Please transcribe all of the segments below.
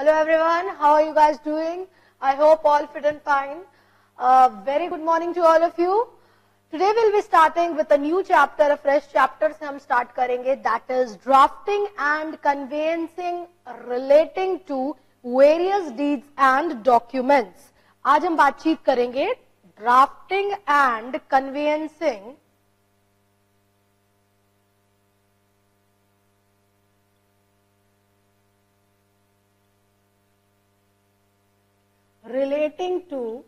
Hello everyone, how are you guys doing? I hope all fit and fine. Very good morning to all of you. Today we'll be starting with a new chapter, a fresh chapter से हम start करेंगे, that is drafting and conveyancing relating to various deeds and documents. आज हम बातचीत करेंगे drafting and conveyancing relating to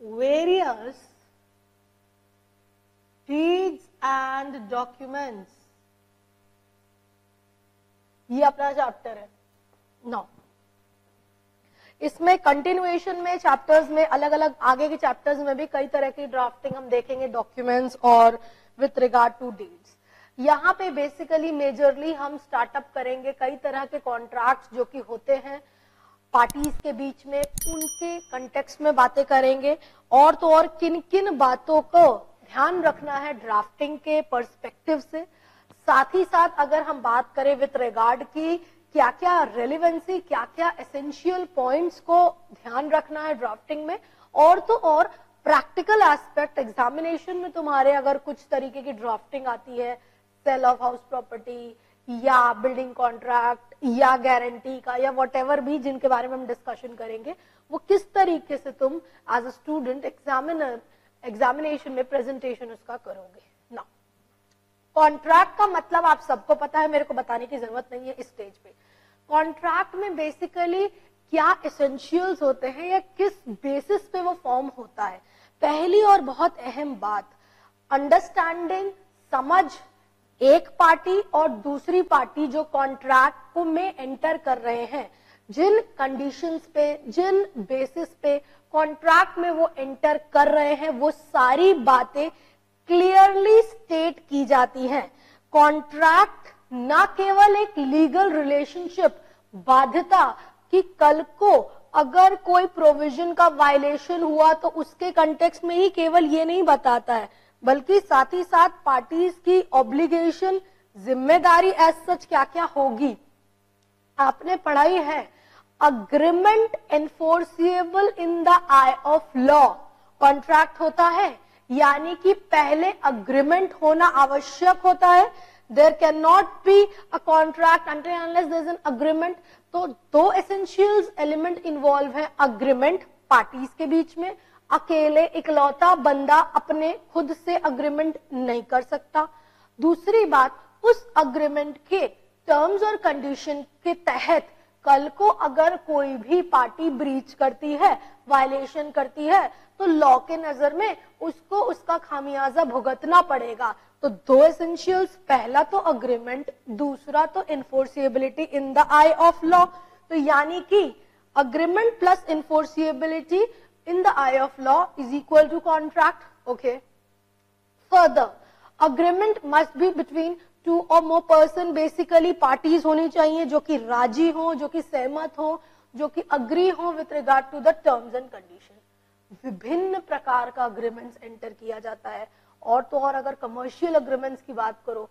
various deeds and documents. ये अपना chapter है 9. इसमें कंटिन्यूएशन में चैप्टर्स में अलग अलग आगे के चैप्टर्स में भी कई तरह की ड्राफ्टिंग हम देखेंगे डॉक्यूमेंट्स और विथ रिगार्ड टू डीड्स. यहाँ पे बेसिकली मेजरली हम स्टार्टअप करेंगे कई तरह के कॉन्ट्रैक्ट्स जो कि होते हैं पार्टीज के बीच में, उनके कंटेक्स्ट में बातें करेंगे और तो और किन किन बातों को ध्यान रखना है ड्राफ्टिंग के पर्सपेक्टिव से. साथ ही साथ अगर हम बात करें विथ रिगार्ड की क्या क्या रेलिवेंसी, क्या क्या एसेंशियल पॉइंट्स को ध्यान रखना है ड्राफ्टिंग में, और तो और प्रैक्टिकल एस्पेक्ट एग्जामिनेशन में तुम्हारे अगर कुछ तरीके की ड्राफ्टिंग आती है सेल ऑफ हाउस प्रॉपर्टी या बिल्डिंग कॉन्ट्रैक्ट या गारंटी का या व्हाटएवर भी जिनके बारे में हम डिस्कशन करेंगे, वो किस तरीके से तुम एज अ स्टूडेंट एग्जामिनेशन में प्रेजेंटेशन उसका करोगे. ना कॉन्ट्रैक्ट का मतलब आप सबको पता है, मेरे को बताने की जरूरत नहीं है इस स्टेज पे. कॉन्ट्रैक्ट में बेसिकली क्या एसेंशियल्स होते हैं या किस बेसिस पे वो फॉर्म होता है. पहली और बहुत अहम बात, अंडरस्टैंडिंग, समझ एक पार्टी और दूसरी पार्टी जो कॉन्ट्रैक्ट को में एंटर कर रहे हैं, जिन कंडीशंस पे, जिन बेसिस पे कॉन्ट्रैक्ट में वो एंटर कर रहे हैं, वो सारी बातें क्लियरली स्टेट की जाती हैं. कॉन्ट्रैक्ट ना केवल एक लीगल रिलेशनशिप बाध्यता कि कल को अगर कोई प्रोविजन का वायलेशन हुआ तो उसके कंटेक्स्ट में ही केवल ये नहीं बताता है, बल्कि साथ ही साथ पार्टीज की ऑब्लिगेशन, जिम्मेदारी एज सच क्या क्या होगी. आपने पढ़ाई है agreement enforceable in the eye of law. Contract होता है यानी कि पहले अग्रीमेंट होना आवश्यक होता है. There can not be a contract until unless there is an agreement. तो दो एसेंशियल्स एलिमेंट इन्वॉल्व है अग्रीमेंट पार्टीज के बीच में. अकेले इकलौता बंदा अपने खुद से अग्रीमेंट नहीं कर सकता. दूसरी बात, उस अग्रीमेंट के टर्म्स और कंडीशन के तहत कल को अगर कोई भी पार्टी ब्रीच करती है, वायलेशन करती है, तो लॉ के नजर में उसको उसका खामियाजा भुगतना पड़ेगा. तो दो एसेंशियल्स, पहला तो अग्रीमेंट, दूसरा तो enforceability in the eye of law. तो यानी कि agreement plus enforceability in the eye of law is equal to contract. Okay. Further, agreement must be between two or more person. Basically parties होनी चाहिए जो कि राजी हो, जो कि सहमत हो, जो कि अग्री हो with regard to the terms and conditions. विभिन्न प्रकार का अग्रीमेंट्स एंटर किया जाता है. और तो और अगर कमर्शियल अग्रीमेंट्स की बात करो,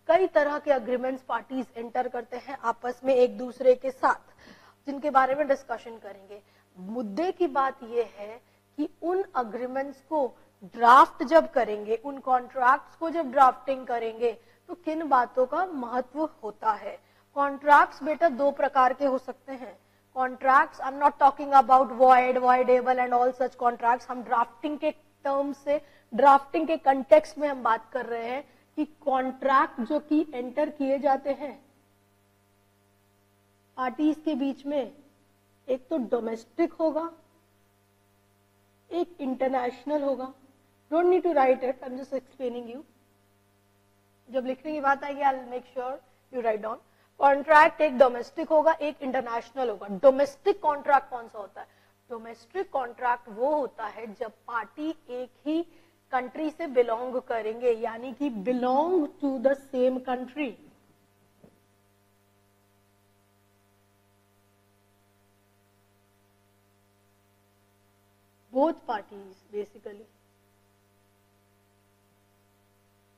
कई तरह के अग्रीमेंट्स पार्टीज एंटर करते हैं आपस में एक दूसरे के साथ, जिनके बारे में डिस्कशन करेंगे. मुद्दे की बात यह है कि उन अग्रीमेंट्स को ड्राफ्ट जब करेंगे, उन कॉन्ट्रैक्ट्स को जब ड्राफ्टिंग करेंगे, तो किन बातों का महत्व होता है. कॉन्ट्रैक्ट्स बेटा दो प्रकार के हो सकते हैं. Contracts, I am not talking about void, voidable and all such contracts. हम ड्राफ्टिंग के टर्म से, ड्राफ्टिंग के कंटेक्स्ट में हम बात कर रहे हैं कि कॉन्ट्रैक्ट जो कि एंटर किए जाते हैं पार्टीज के बीच में, एक तो डोमेस्टिक होगा, एक इंटरनेशनल होगा. Don't need to write it, I am just explaining you. जब लिखने की बात आएगी I will make sure you write down. Contract एक डोमेस्टिक होगा, एक इंटरनेशनल होगा. डोमेस्टिक कॉन्ट्रैक्ट कौन सा होता है? डोमेस्टिक कॉन्ट्रैक्ट वो होता है जब पार्टी एक ही कंट्री से बिलोंग करेंगे, यानी कि belong to the same country. both parties basically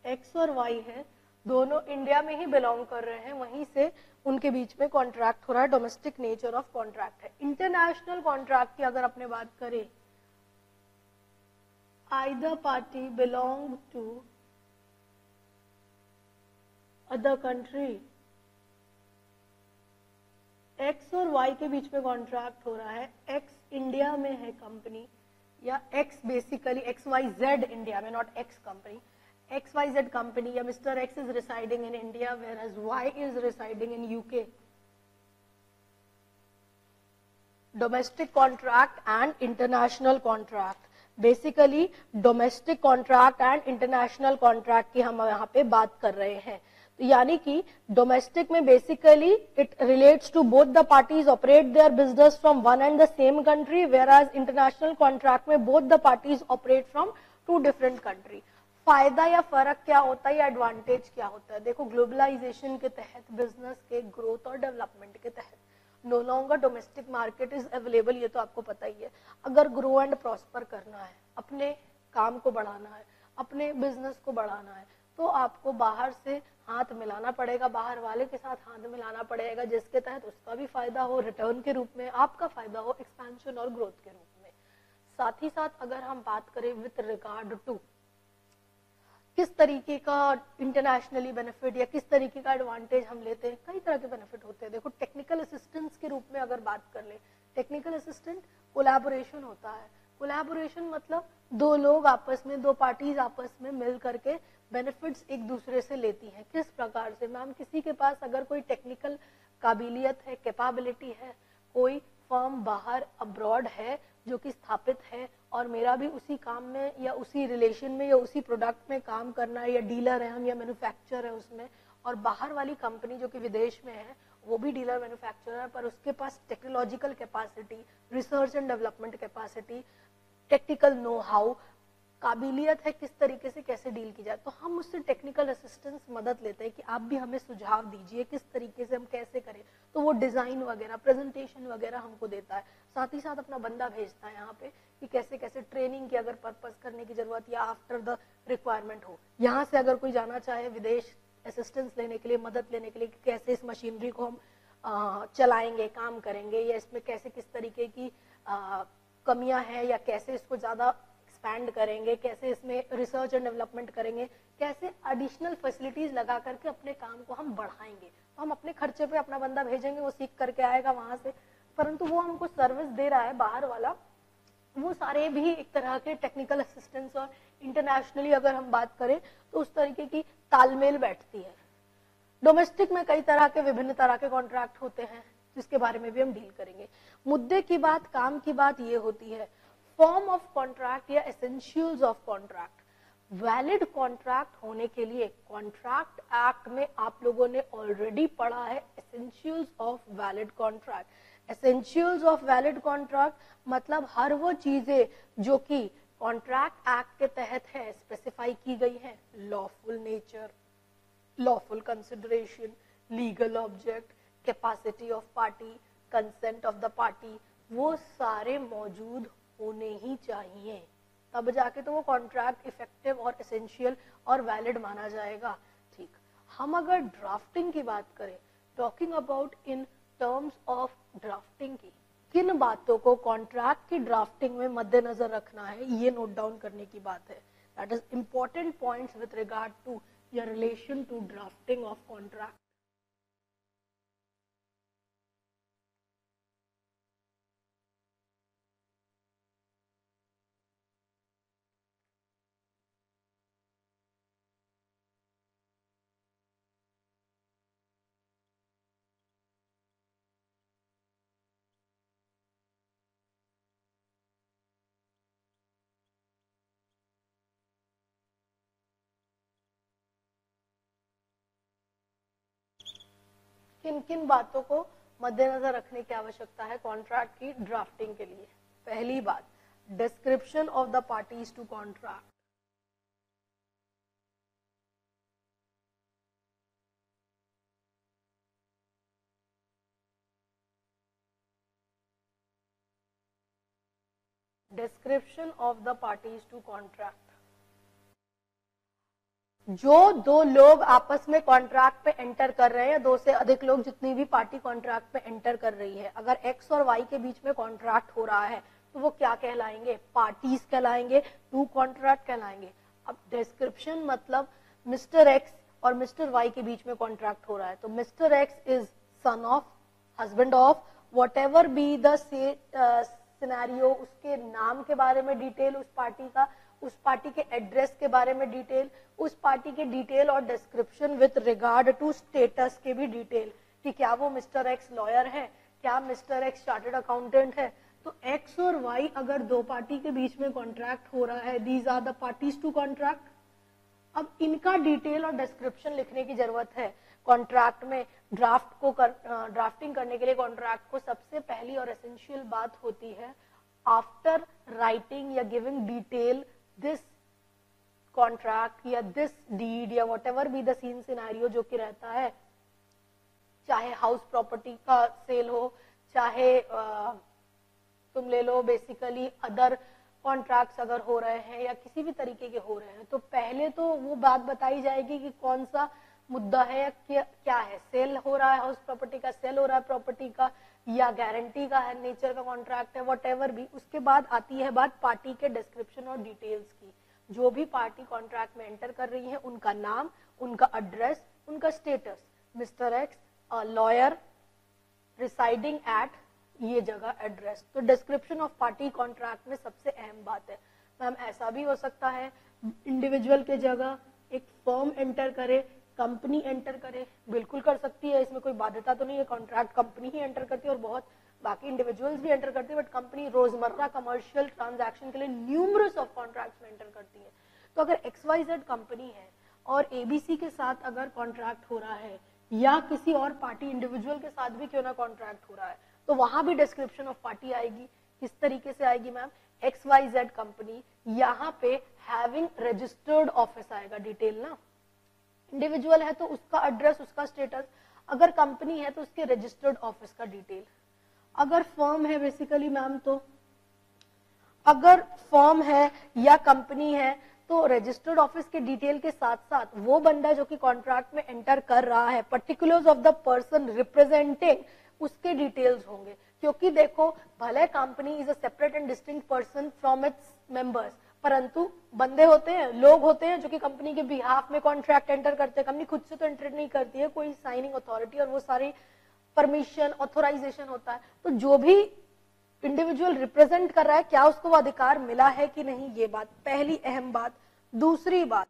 x और y है, दोनों इंडिया में ही बिलोंग कर रहे हैं, वहीं से उनके बीच में कॉन्ट्रैक्ट हो रहा है, डोमेस्टिक नेचर ऑफ कॉन्ट्रैक्ट है। इंटरनेशनल कॉन्ट्रैक्ट की अगर अपने बात करें, either party belong to other country, x और वाई के बीच में कॉन्ट्रैक्ट हो रहा है, एक्स इंडिया में है कंपनी, या X basically X Y Z India में, not X company, X Y Z company, या mister X is residing in India whereas Y is residing in UK. Domestic contract and international contract, basically domestic contract and international contract की हम यहाँ पे बात कर रहे हैं। तो यानी कि डोमेस्टिक में basically it relates to both the parties operate their business from one and the same country, whereas international contract में both the parties operate from two different country. फायदा या फर्क क्या होता है या एडवांटेज क्या होता है? देखो, ग्लोबलाइजेशन के तहत, बिजनेस के ग्रोथ और डेवलपमेंट के तहत no longer domestic market is available, ये तो आपको पता ही है। अगर ग्रो एंड प्रॉस्पर करना है, अपने काम को बढ़ाना है, अपने बिजनेस को बढ़ाना है, तो आपको बाहर से हाथ मिलाना पड़ेगा, बाहर वाले के साथ हाथ मिलाना पड़ेगा, जिसके तहत उसका भी फायदा हो रिटर्न के रूप में, आपका फायदा हो एक्सपेंशन और ग्रोथ के रूप में। साथ ही साथ अगर हम बात करें विथ रिगार्ड टू किस तरीके का इंटरनेशनली बेनिफिट या किस तरीके का एडवांटेज हम लेते हैं, कई तरह के बेनिफिट होते हैं। देखो, टेक्निकल असिस्टेंस के रूप में अगर बात कर ले, टेक्निकल असिस्टेंट कोलैबोरेशन होता है। कोलैबोरेशन मतलब दो लोग आपस में, दो पार्टीज आपस में मिल करके बेनिफिट्स एक दूसरे से लेती हैं। किस प्रकार से? मैम, किसी के पास अगर कोई टेक्निकल काबिलियत है, कैपेबिलिटी है, कोई फर्म बाहर अब्रॉड है जो कि स्थापित है, और मेरा भी उसी काम में या उसी रिलेशन में या उसी प्रोडक्ट में काम करना है, या डीलर है हम या मैन्युफैक्चरर है उसमें, और बाहर वाली कंपनी जो कि विदेश में है वो भी डीलर मैन्युफैक्चरर है, पर उसके पास technological capacity, research and development capacity, technical know how, काबिलियत है किस तरीके से कैसे डील की जाए, तो हम उससे टेक्निकल असिस्टेंस मदद लेते हैं कि आप भी हमें सुझाव दीजिए किस तरीके से हम कैसे करें। तो वो डिजाइन वगैरह, प्रेजेंटेशन वगैरह हमको देता है। साथ ही साथ अपना बंदा भेजता है यहाँ पे कि कैसे कैसे ट्रेनिंग की अगर पर्पस करने की जरूरत या आफ्टर द रिक्वायरमेंट हो, यहाँ से अगर कोई जाना चाहे विदेश असिस्टेंस लेने के लिए, मदद लेने के लिए, कि कैसे इस मशीनरी को हम चलाएंगे, काम करेंगे, या इसमें कैसे किस तरीके की कमियां हैं, या कैसे इसको ज्यादा एक्सपैंड करेंगे, कैसे इसमें रिसर्च एंड डेवलपमेंट करेंगे, कैसे एडिशनल फैसिलिटीज लगा करके अपने काम को हम बढ़ाएंगे। तो हम अपने खर्चे पे अपना बंदा भेजेंगे, वो सीख करके आएगा वहां से, परंतु वो हमको सर्विस दे रहा है बाहर वाला, वो सारे भी एक तरह के टेक्निकल असिस्टेंस। और इंटरनेशनली अगर हम बात करें तो उस तरीके की तालमेल बैठती है। डोमेस्टिक में कई तरह के, विभिन्न तरह के कॉन्ट्रैक्ट होते हैं, जिसके बारे में भी हम डील करेंगे। मुद्दे की बात, काम की बात ये होती है, फॉर्म ऑफ कॉन्ट्रैक्ट या essentials of contract. Valid contract होने के लिए कॉन्ट्रैक्ट एक्ट में आप लोगों ने ऑलरेडी पढ़ा है essentials of valid contract. Essentials of valid contract मतलब हर वो चीजें जो कि कॉन्ट्रैक्ट एक्ट के तहत है, स्पेसिफाई की गई है। Lawful nature, lawful consideration, legal object, capacity of party, consent of the party, वो सारे मौजूद होने ही चाहिए, तब जाके तो वो कॉन्ट्रैक्ट इफेक्टिव और एसेंशियल और वैलिड माना जाएगा। ठीक, हम अगर ड्राफ्टिंग की बात करें, talking about in terms of drafting की, किन बातों को कॉन्ट्रैक्ट की ड्राफ्टिंग में मद्देनजर रखना है, ये नोट डाउन करने की बात है। That is important points with regard to your relation to drafting of contract। किन किन बातों को मद्देनजर रखने की आवश्यकता है कॉन्ट्रैक्ट की ड्राफ्टिंग के लिए? पहली बात, description of the parties to contract. description of the parties to contract। जो दो लोग आपस में कॉन्ट्रैक्ट पे एंटर कर रहे हैं, या दो से अधिक लोग, जितनी भी पार्टी कॉन्ट्रैक्ट पे एंटर कर रही है, अगर एक्स और वाई के बीच में कॉन्ट्रैक्ट हो रहा है तो वो क्या कहलाएंगे? पार्टीज कहलाएंगे, टू कॉन्ट्रैक्ट कहलाएंगे। अब डिस्क्रिप्शन मतलब मिस्टर एक्स और मिस्टर वाई के बीच में कॉन्ट्रैक्ट हो रहा है, तो mister X is son of, husband of, what ever be the scenario, उसके नाम के बारे में डिटेल उस पार्टी का, उस पार्टी के एड्रेस के बारे में डिटेल, उस पार्टी के डिटेल और description with regard to status के भी डिटेल, कि क्या वो मिस्टर एक्स लॉयर है, क्या मिस्टर एक्स चार्टर्ड अकाउंटेंट है। तो एक्स और वाई अगर दो पार्टी के बीच में कॉन्ट्रैक्ट हो रहा है, these are the parties to contract. अब इनका डिटेल और डिस्क्रिप्शन लिखने की जरूरत है कॉन्ट्रैक्ट में। ड्राफ्टिंग करने के लिए कॉन्ट्रैक्ट को सबसे पहली और एसेंशियल बात होती है, आफ्टर राइटिंग या गिविंग डिटेल दिस कॉन्ट्रैक्ट या दिस डीड या whatever be the scene scenario जो कि रहता है, चाहे हाउस प्रॉपर्टी का सेल हो, चाहे तुम ले लो बेसिकली अदर कॉन्ट्रैक्ट्स अगर हो रहे हैं या किसी भी तरीके के हो रहे हैं, तो पहले तो वो बात बताई जाएगी कि कौन सा मुद्दा है या क्या है। सेल हो रहा है हाउस प्रॉपर्टी का, सेल हो रहा है प्रॉपर्टी का, या गारंटी का है, नेचर का कॉन्ट्रैक्ट है, वॉट एवर भी। उसके बाद आती है बात पार्टी के डिस्क्रिप्शन और डिटेल्स की। जो भी पार्टी कॉन्ट्रैक्ट में एंटर कर रही है, उनका नाम, उनका एड्रेस, उनका status, mister X lawyer residing at ये जगह एड्रेस। तो डिस्क्रिप्शन ऑफ पार्टी कॉन्ट्रैक्ट में सबसे अहम बात है। मैम ऐसा भी हो सकता है इंडिविजुअल के जगह एक फर्म एंटर करे, कंपनी एंटर करे, बिल्कुल कर सकती है, इसमें कोई बाध्यता तो नहीं है। कॉन्ट्रैक्ट कंपनी ही एंटर करती है और बहुत बाकी इंडिविजुअल्स भी एंटर करती है, बट कंपनी रोजमर्रा कमर्शियल ट्रांजैक्शन के लिए न्यूमरस ऑफ कॉन्ट्रैक्ट्स में एंटर करती है। तो अगर XYZ कंपनी है और ABC के साथ अगर कॉन्ट्रैक्ट हो रहा है, या किसी और पार्टी इंडिविजुअल के साथ भी क्यों ना कॉन्ट्रैक्ट हो रहा है, तो वहां भी डिस्क्रिप्शन ऑफ पार्टी आएगी। किस तरीके से आएगी मैम? XYZ कंपनी, यहाँ पे हैविंग रजिस्टर्ड ऑफिस आएगा डिटेल ना। इंडिविजुअल है तो उसका एड्रेस, उसका स्टेटस, अगर कंपनी है तो उसके रजिस्टर्ड ऑफिस का डिटेल, अगर फर्म है बेसिकली मैम, तो अगर फर्म है या कंपनी है तो रजिस्टर्ड ऑफिस के डिटेल के साथ साथ वो बंदा जो कि कॉन्ट्रैक्ट में एंटर कर रहा है, particulars of the person representing, उसके डिटेल्स होंगे। क्योंकि देखो भले company is a separate and distinct person from its members, परंतु बंदे होते हैं, लोग होते हैं जो कि कंपनी के बिहाफ में कॉन्ट्रैक्ट एंटर करते हैं। कंपनी खुद से तो एंटर नहीं करती है, कोई साइनिंग अथॉरिटी और वो सारी परमिशन ऑथोराइजेशन होता है। तो जो भी इंडिविजुअल रिप्रेजेंट कर रहा है, क्या उसको वो अधिकार मिला है कि नहीं, ये बात पहली अहम बात। दूसरी बात,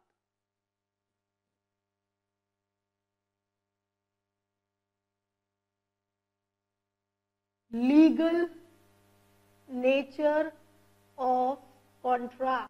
legal nature of contract.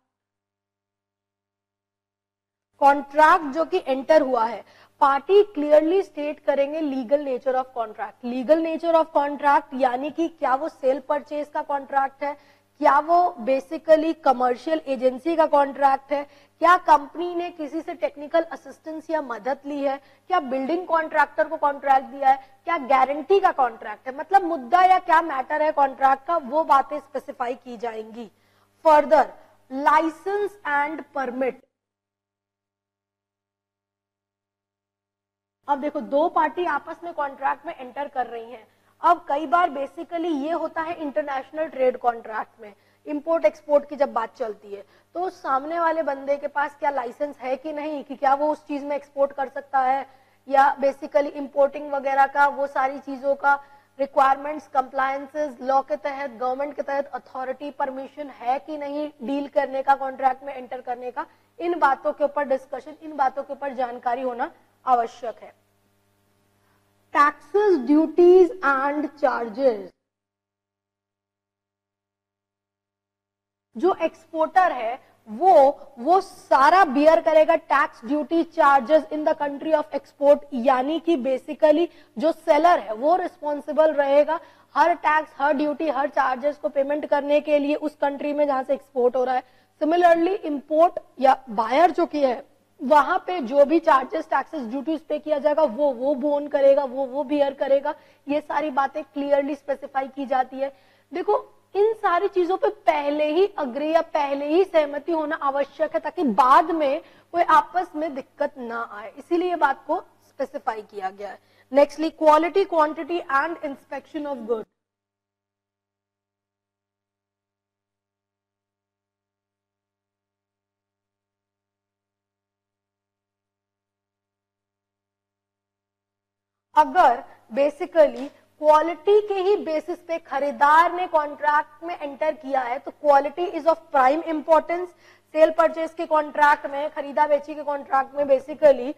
Contract जो कि एंटर हुआ है, पार्टी क्लियरली स्टेट करेंगे legal nature of contract. Legal nature of contract यानी कि क्या वो सेल परचेज का कॉन्ट्रैक्ट है, क्या वो बेसिकली कमर्शियल एजेंसी का कॉन्ट्रैक्ट है, क्या कंपनी ने किसी से टेक्निकल असिस्टेंस या मदद ली है, क्या बिल्डिंग कॉन्ट्रैक्टर को कॉन्ट्रैक्ट दिया है, क्या गारंटी का कॉन्ट्रैक्ट है। मतलब मुद्दा या क्या मैटर है कॉन्ट्रैक्ट का, वो बातें स्पेसिफाई की जाएंगी। Further licence and permit. अब देखो दो पार्टी आपस में कॉन्ट्रैक्ट में एंटर कर रही हैं। अब कई बार बेसिकली ये होता है इंटरनेशनल ट्रेड कॉन्ट्रैक्ट में, इंपोर्ट एक्सपोर्ट की जब बात चलती है, तो सामने वाले बंदे के पास क्या लाइसेंस है कि नहीं, कि क्या वो उस चीज में एक्सपोर्ट कर सकता है, या बेसिकली इंपोर्टिंग वगैरह का वो सारी चीजों का रिक्वायरमेंट्स, कंप्लायंसेस, लॉ के तहत, गवर्नमेंट के तहत अथॉरिटी परमिशन है कि नहीं डील करने का, कॉन्ट्रैक्ट में एंटर करने का। इन बातों के ऊपर डिस्कशन, इन बातों के ऊपर जानकारी होना आवश्यक है। Taxes, duties and charges. जो एक्सपोर्टर है वो सारा बियर करेगा tax, duty, charges in the country of export. यानी कि बेसिकली जो सेलर है वो रिस्पॉन्सिबल रहेगा हर टैक्स, हर ड्यूटी, हर चार्जेस को पेमेंट करने के लिए उस कंट्री में जहां से एक्सपोर्ट हो रहा है। सिमिलरली इंपोर्ट या बायर जो की है, वहां पे जो भी चार्जेस, टैक्सेस, ड्यूटीज पे किया जाएगा वो बोन करेगा, वो बियर करेगा। ये सारी बातें क्लियरली स्पेसिफाई की जाती है। देखो इन सारी चीजों पे पहले ही अग्री या पहले ही सहमति होना आवश्यक है, ताकि बाद में कोई आपस में दिक्कत ना आए, इसीलिए ये बात को स्पेसिफाई किया गया है। Nextly, quality, quantity and inspection of good. अगर बेसिकली क्वालिटी के ही बेसिस पे खरीदार ने कॉन्ट्रैक्ट में एंटर किया है तो quality is of prime importance. Cell purchase के कॉन्ट्रैक्ट में, खरीदा बेची के कॉन्ट्रैक्ट में बेसिकली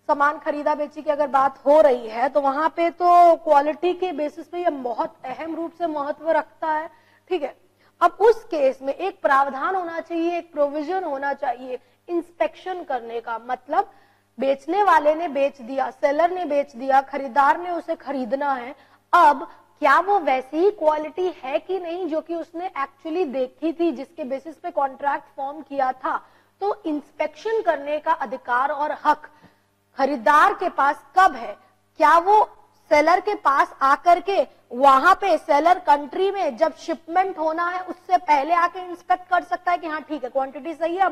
सामान खरीदा बेची की अगर बात हो रही है तो वहां पे तो क्वालिटी के बेसिस पे ये बहुत अहम रूप से महत्व रखता है। ठीक है, अब उस केस में एक प्रावधान होना चाहिए, एक प्रोविजन होना चाहिए इंस्पेक्शन करने का। मतलब बेचने वाले ने बेच दिया, सेलर ने बेच दिया, खरीदार ने उसे खरीदना है, अब क्या वो वैसी ही क्वालिटी है कि नहीं जो कि उसने एक्चुअली देखी थी, जिसके बेसिस पे कॉन्ट्रैक्ट फॉर्म किया था। तो इंस्पेक्शन करने का अधिकार और हक खरीदार के पास कब है? क्या वो सेलर के पास आकर के वहां पे सेलर कंट्री में जब शिपमेंट होना है उससे पहले आके इंस्पेक्ट कर सकता है कि हाँ ठीक है क्वांटिटी सही है,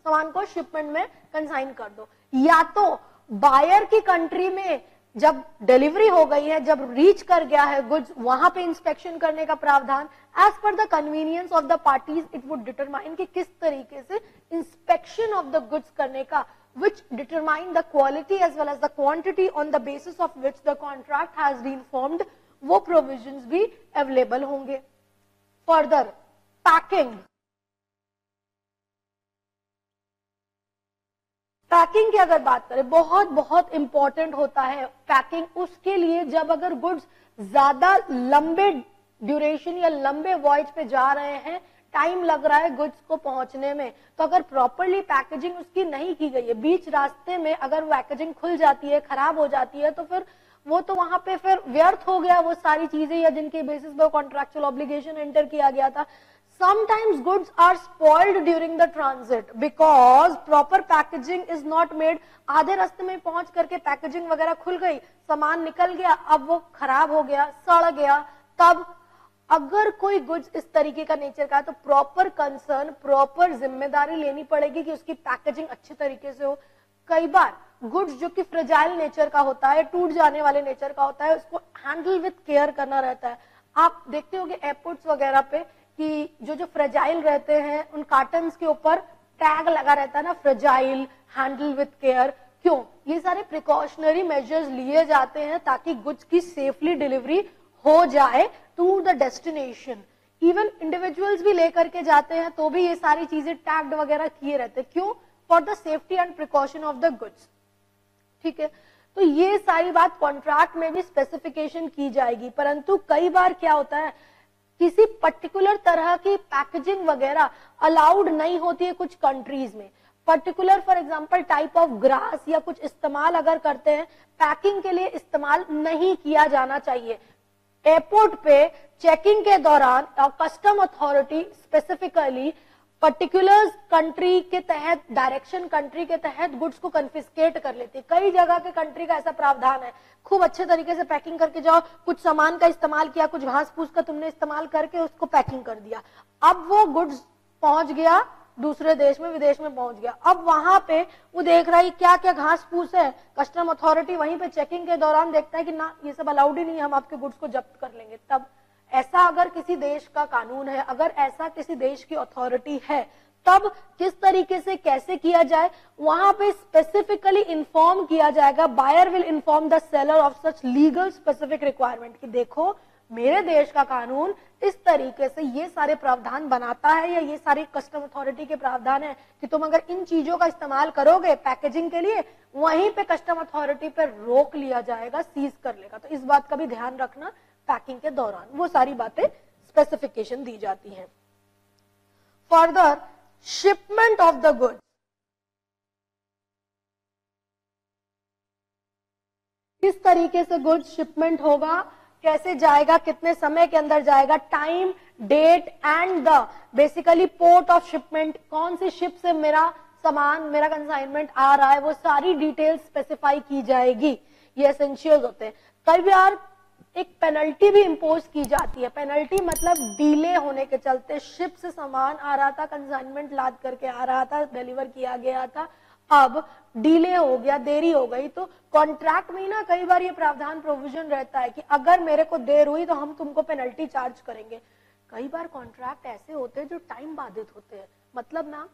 सामान को शिपमेंट में कंसाइन कर दो, या तो बायर की कंट्री में जब डिलीवरी हो गई है, जब रीच कर गया है गुड्स, वहां पे इंस्पेक्शन करने का प्रावधान as per the convenience of the parties it would determine कि किस तरीके से इंस्पेक्शन ऑफ द गुड्स करने का, which determine the quality as well as the quantity on the basis of which the contract has been formed, वो provisions भी available होंगे। Further, packing। Packing की अगर बात करें, बहुत बहुत इंपॉर्टेंट होता है पैकिंग उसके लिए जब अगर गुड्स ज्यादा लंबे ड्यूरेशन या लंबे वॉयज पे जा रहे हैं, टाइम लग रहा है गुड्स को पहुंचने में, तो अगर प्रॉपरली पैकेजिंग उसकी नहीं की गई है, बीच रास्ते में अगर पैकेजिंग खुल जाती है, खराब हो जाती है, तो फिर वो तो वहां पे फिर व्यर्थ हो गया वो सारी चीजें या जिनके बेसिस पर कॉन्ट्रैक्चुअल ऑब्लिगेशन एंटर किया गया था। Sometimes goods are spoiled during the transit because proper packaging is not made। आधे रास्ते में पहुंच करके पैकेजिंग वगैरह खुल गई, सामान निकल गया, अब वो खराब हो गया, सड़ गया। तब अगर कोई गुड्स इस तरीके का नेचर का है तो प्रॉपर कंसर्न, प्रॉपर जिम्मेदारी लेनी पड़ेगी कि उसकी पैकेजिंग अच्छे तरीके से हो। कई बार गुड्स जो कि फ्रेजाइल नेचर का होता है, टूट जाने वाले नेचर का होता है, उसको हैंडल विथ केयर करना रहता है। आप देखते होंगे एयरपोर्ट्स वगैरह पे कि जो फ्रेजाइल रहते हैं उन कार्टन्स के ऊपर टैग लगा रहता है ना, फ्रेजाइल, हैंडल विथ केयर। क्यों? ये सारे प्रिकॉशनरी मेजर्स लिए जाते हैं ताकि गुड्स की सेफली डिलीवरी हो जाए to the destination. Even individuals भी लेकर के जाते हैं तो भी ये सारी चीजें टैग्ड वगैरह किए रहते हैं। क्यों? For the safety and precaution of the goods. ठीक है, तो ये सारी बात कॉन्ट्रैक्ट में भी स्पेसिफिकेशन की जाएगी। परंतु कई बार क्या होता है, किसी पर्टिकुलर तरह की पैकेजिंग वगैरह अलाउड नहीं होती है कुछ कंट्रीज में। Particular for example type of grass या कुछ इस्तेमाल अगर करते हैं, पैकिंग के लिए इस्तेमाल नहीं किया जाना चाहिए। एयरपोर्ट पे चेकिंग के दौरान custom authority specifically particular country के तहत, डायरेक्शन कंट्री के तहत गुड्स को कन्फिस्केट कर लेती है। कई जगह के कंट्री का ऐसा प्रावधान है, खूब अच्छे तरीके से पैकिंग करके जाओ, कुछ सामान का इस्तेमाल किया, कुछ घास फूस का तुमने इस्तेमाल करके उसको पैकिंग कर दिया, अब वो गुड्स पहुंच गया दूसरे देश में, विदेश में पहुंच गया, अब वहां पे वो देख रहा है क्या क्या घास फूस है, कस्टम अथॉरिटी वहीं पे चेकिंग के दौरान देखता है कि ना ये सब अलाउड ही नहीं है, हम आपके गुड्स को जब्त कर लेंगे। तब ऐसा अगर किसी देश का कानून है, अगर ऐसा किसी देश की अथॉरिटी है, तब किस तरीके से कैसे किया जाए वहां पे स्पेसिफिकली इन्फॉर्म किया जाएगा। Buyer will inform the seller of such legal specific requirement कि देखो मेरे देश का कानून इस तरीके से ये सारे प्रावधान बनाता है, या ये सारी कस्टम अथॉरिटी के प्रावधान है कि तुम अगर इन चीजों का इस्तेमाल करोगे पैकेजिंग के लिए, वहीं पे कस्टम अथॉरिटी पर रोक लिया जाएगा, सीज कर लेगा। तो इस बात का भी ध्यान रखना, पैकिंग के दौरान वो सारी बातें स्पेसिफिकेशन दी जाती हैं। Further, shipment of the goods. किस तरीके से गुड्स शिपमेंट होगा, कैसे जाएगा, कितने समय के अंदर जाएगा, time, date and the basically port of shipment, कौन सी शिप से मेरा सामान, मेरा कंसाइनमेंट आ रहा है, वो सारी डिटेल्स स्पेसिफाई की जाएगी। ये एसेंशियल्स होते हैं। कई बार एक पेनल्टी भी इम्पोज की जाती है। पेनल्टी मतलब डिले होने के चलते, शिप से सामान आ रहा था, कंसाइनमेंट लाद करके आ रहा था, डिलीवर किया गया था, अब डिले हो गया, देरी हो गई, तो कॉन्ट्रैक्ट में ना कई बार ये प्रावधान प्रोविजन रहता है कि अगर मेरे को देर हुई तो हम तुमको पेनल्टी चार्ज करेंगे। कई बार कॉन्ट्रैक्ट ऐसे होते हैं जो टाइम बाधित होते हैं, मतलब ना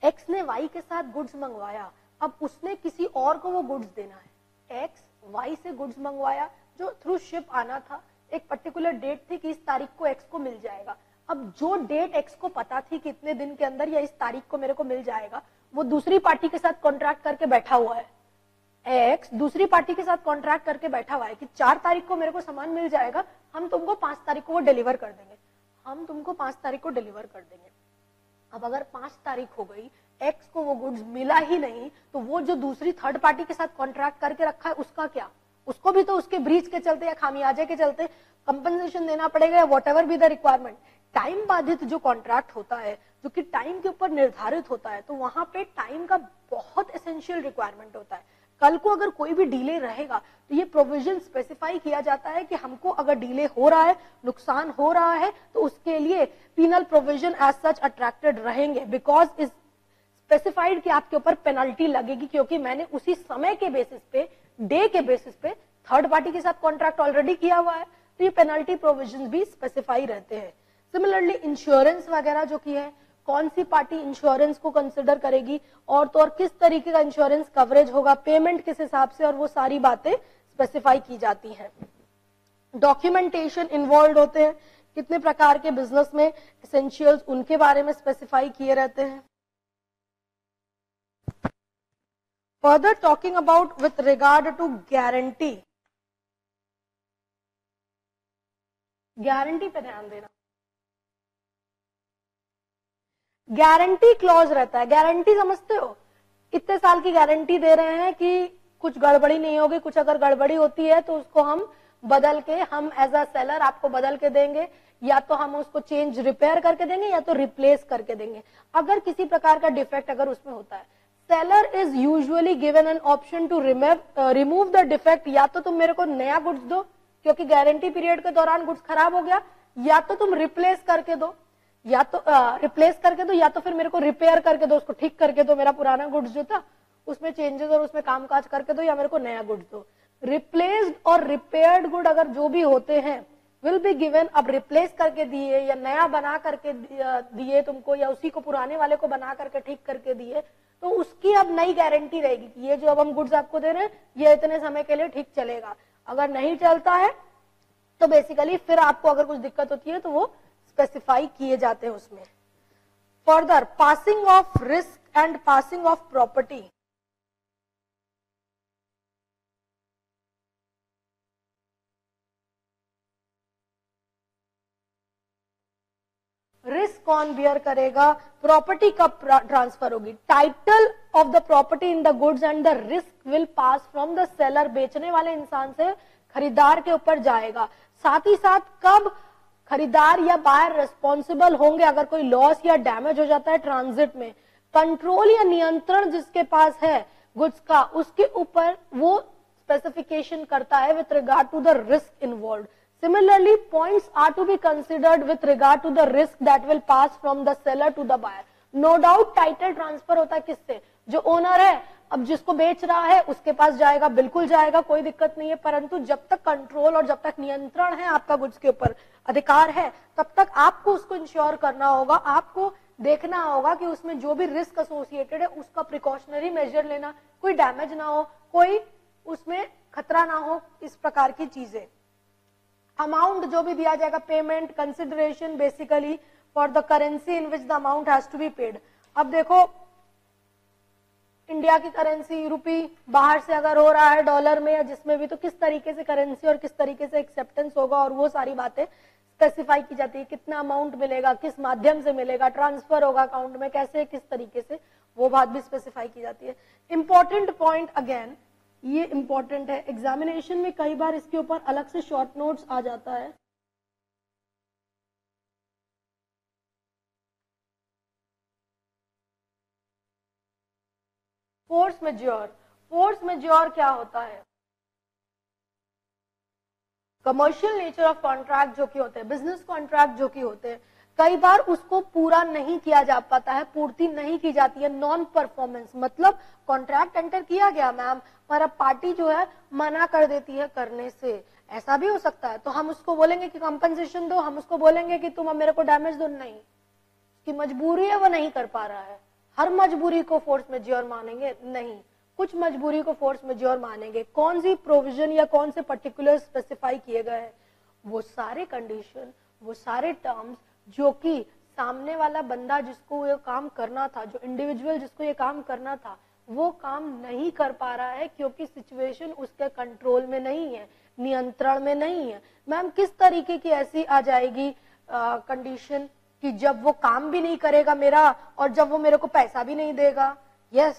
एक्स ने वाई के साथ गुड्स मंगवाया, अब उसने किसी और को वो गुड्स देना है। एक्स वाई से गुड्स मंगवाया जो थ्रू शिप आना था, एक पर्टिकुलर डेट थी कि इस तारीख को एक्स को मिल जाएगा। अब जो डेट एक्स को पता थी कि इतने दिन के अंदर या इस तारीख को मेरे को मिल जाएगा, वो दूसरी पार्टी के साथ कॉन्ट्रैक्ट करके बैठा हुआ है। एक्स दूसरी पार्टी के साथ कॉन्ट्रैक्ट करके बैठा हुआ है कि 4 तारीख को मेरे को सामान मिल जाएगा, हम तुमको 5 तारीख को वो डिलीवर कर देंगे, हम तुमको 5 तारीख को डिलीवर कर देंगे। अब अगर 5 तारीख हो गई, एक्स को वो गुड्स मिला ही नहीं, तो वो जो दूसरी थर्ड पार्टी के साथ कॉन्ट्रैक्ट करके रखा है उसका क्या? उसको भी तो उसके ब्रीच के चलते या खामियाजे के चलते कंपनसेशन देना पड़ेगा या whatever be the requirement. Time बाधित जो कॉन्ट्रैक्ट होता है, जो कि टाइम के ऊपर निर्धारित होता है, तो वहां पे टाइम का बहुत एसेंशियल रिक्वायरमेंट होता है। कल को अगर कोई भी डिले रहेगा तो ये प्रोविजन स्पेसिफाई किया जाता है कि हमको अगर डिले हो रहा है, नुकसान हो रहा है, तो उसके लिए penal provision as such attracted रहेंगे, बिकॉज इज स्पेसिफाइड कि आपके ऊपर पेनल्टी लगेगी, क्योंकि मैंने उसी समय के बेसिस पे, डे के बेसिस पे थर्ड पार्टी के साथ कॉन्ट्रैक्ट ऑलरेडी किया हुआ है, तो ये पेनल्टी प्रोविजन भी स्पेसिफाई रहते हैं। सिमिलरली इंश्योरेंस वगैरह जो की है, कौन सी पार्टी इंश्योरेंस को कंसिडर करेगी और तो और किस तरीके का इंश्योरेंस कवरेज होगा, पेमेंट किस हिसाब से, और वो सारी बातें स्पेसिफाई की जाती हैं। डॉक्यूमेंटेशन इन्वॉल्व होते हैं, कितने प्रकार के बिजनेस में एसेंशियल्स, उनके बारे में स्पेसिफाई किए रहते हैं। Further talking about with regard to guarantee, guarantee पे ध्यान देना। गारंटी क्लॉज रहता है, गारंटी समझते हो, इतने साल की गारंटी दे रहे हैं कि कुछ गड़बड़ी नहीं होगी, कुछ अगर गड़बड़ी होती है तो उसको हम बदल के, हम एज अ सेलर आपको बदल के देंगे, या तो हम उसको चेंज रिपेयर करके देंगे या तो रिप्लेस करके देंगे। अगर किसी प्रकार का डिफेक्ट अगर उसमें होता है, seller is usually given an option to remove the defect, या तो तुम मेरे को नया गुड्स दो क्योंकि गारंटी पीरियड के दौरान गुड्स खराब हो गया, या तो तुम रिप्लेस करके दो, या तो रिप्लेस करके दो, या तो फिर मेरे को रिपेयर करके दो, उसको ठीक करके दो, मेरा पुराना गुड्स जो था उसमें चेंजेस और उसमें कामकाज करके दो, या मेरे को नया गुड्स दो। रिप्लेस्ड और रिपेयर्ड गुड अगर जो भी होते हैं विल बी गिवन, अब रिप्लेस करके दिए या नया बना करके दिए तुमको, या उसी को पुराने वाले को बना करके ठीक करके दिए, तो उसकी अब नई गारंटी रहेगी कि ये जो अब हम गुड्स आपको दे रहे हैं ये इतने समय के लिए ठीक चलेगा। अगर नहीं चलता है तो बेसिकली फिर आपको अगर कुछ दिक्कत होती है तो वो स्पेसिफाई किए जाते हैं उसमें। Further passing of risk and passing of property, risk कौन बियर करेगा, प्रॉपर्टी कब ट्रांसफर होगी, title of the property in the goods and the risk will pass from the seller, बेचने वाले इंसान से खरीदार के ऊपर जाएगा। साथ ही साथ कब खरीदार या बायर रिस्पॉन्सिबल होंगे अगर कोई लॉस या डैमेज हो जाता है ट्रांजिट में, कंट्रोल या नियंत्रण जिसके पास है गुड्स का, उसके ऊपर वो स्पेसिफिकेशन करता है with regard to the risk involve. Similarly, points are to be considered with regard to the risk that will pass from the seller to the buyer. No doubt title transfer होता है किससे, जो owner है, अब जिसको बेच रहा है उसके पास जाएगा, बिल्कुल जाएगा, कोई दिक्कत नहीं है, परंतु जब तक कंट्रोल और जब तक नियंत्रण है आपका गुड्स के ऊपर, अधिकार है, तब तक आपको उसको इंश्योर करना होगा, आपको देखना होगा कि उसमें जो भी रिस्क एसोसिएटेड है उसका प्रिकॉशनरी मेजर लेना, कोई डैमेज ना हो, कोई उसमें खतरा ना हो, इस प्रकार की चीजें। अमाउंट जो भी दिया जाएगा, payment consideration basically for the currency in which the amount has to be paid. अब देखो इंडिया की करेंसी रुपी, बाहर से अगर हो रहा है डॉलर में या जिसमें भी, तो किस तरीके से करेंसी और किस तरीके से एक्सेप्टेंस होगा, और वो सारी बातें स्पेसिफाई की जाती है, कितना अमाउंट मिलेगा, किस माध्यम से मिलेगा, ट्रांसफर होगा अकाउंट में कैसे, किस तरीके से, वो बात भी स्पेसिफाई की जाती है। इंपॉर्टेंट पॉइंट, अगेन ये इंपॉर्टेंट है, एग्जामिनेशन में कई बार इसके ऊपर अलग से शॉर्ट नोट्स आ जाता है। फोर्स मेज्योर, फोर्स मेज्योर क्या होता है? कमर्शियल नेचर ऑफ कॉन्ट्रैक्ट जो कि होते हैं, बिजनेस कॉन्ट्रैक्ट जो कि होते हैं, कई बार उसको पूरा नहीं किया जा पाता है, पूर्ति नहीं की जाती है, नॉन परफॉर्मेंस, मतलब कॉन्ट्रैक्ट एंटर किया गया मैम, पर अब पार्टी जो है मना कर देती है करने से, ऐसा भी हो सकता है। तो हम उसको बोलेंगे कि कंपनसेशन दो, हम उसको बोलेंगे कि तुम अब मेरे को डैमेज दो, नहीं, उसकी मजबूरी है, वो नहीं कर पा रहा है। हर मजबूरी को फोर्स मेजॉर मानेंगे नहीं, कुछ मजबूरी को फोर्स मेजॉर मानेंगे। कौन सी प्रोविजन या कौन से पर्टिकुलर स्पेसिफाई किए गए हैं, वो सारे कंडीशन, वो सारे टर्म्स जो कि सामने वाला बंदा जिसको ये काम करना था, जो इंडिविजुअल जिसको ये काम करना था, वो काम नहीं कर पा रहा है क्योंकि सिचुएशन उसके कंट्रोल में नहीं है, नियंत्रण में नहीं है। मैम किस तरीके की ऐसी आ जाएगी कंडीशन कि जब वो काम भी नहीं करेगा मेरा और जब वो मेरे को पैसा भी नहीं देगा? यस,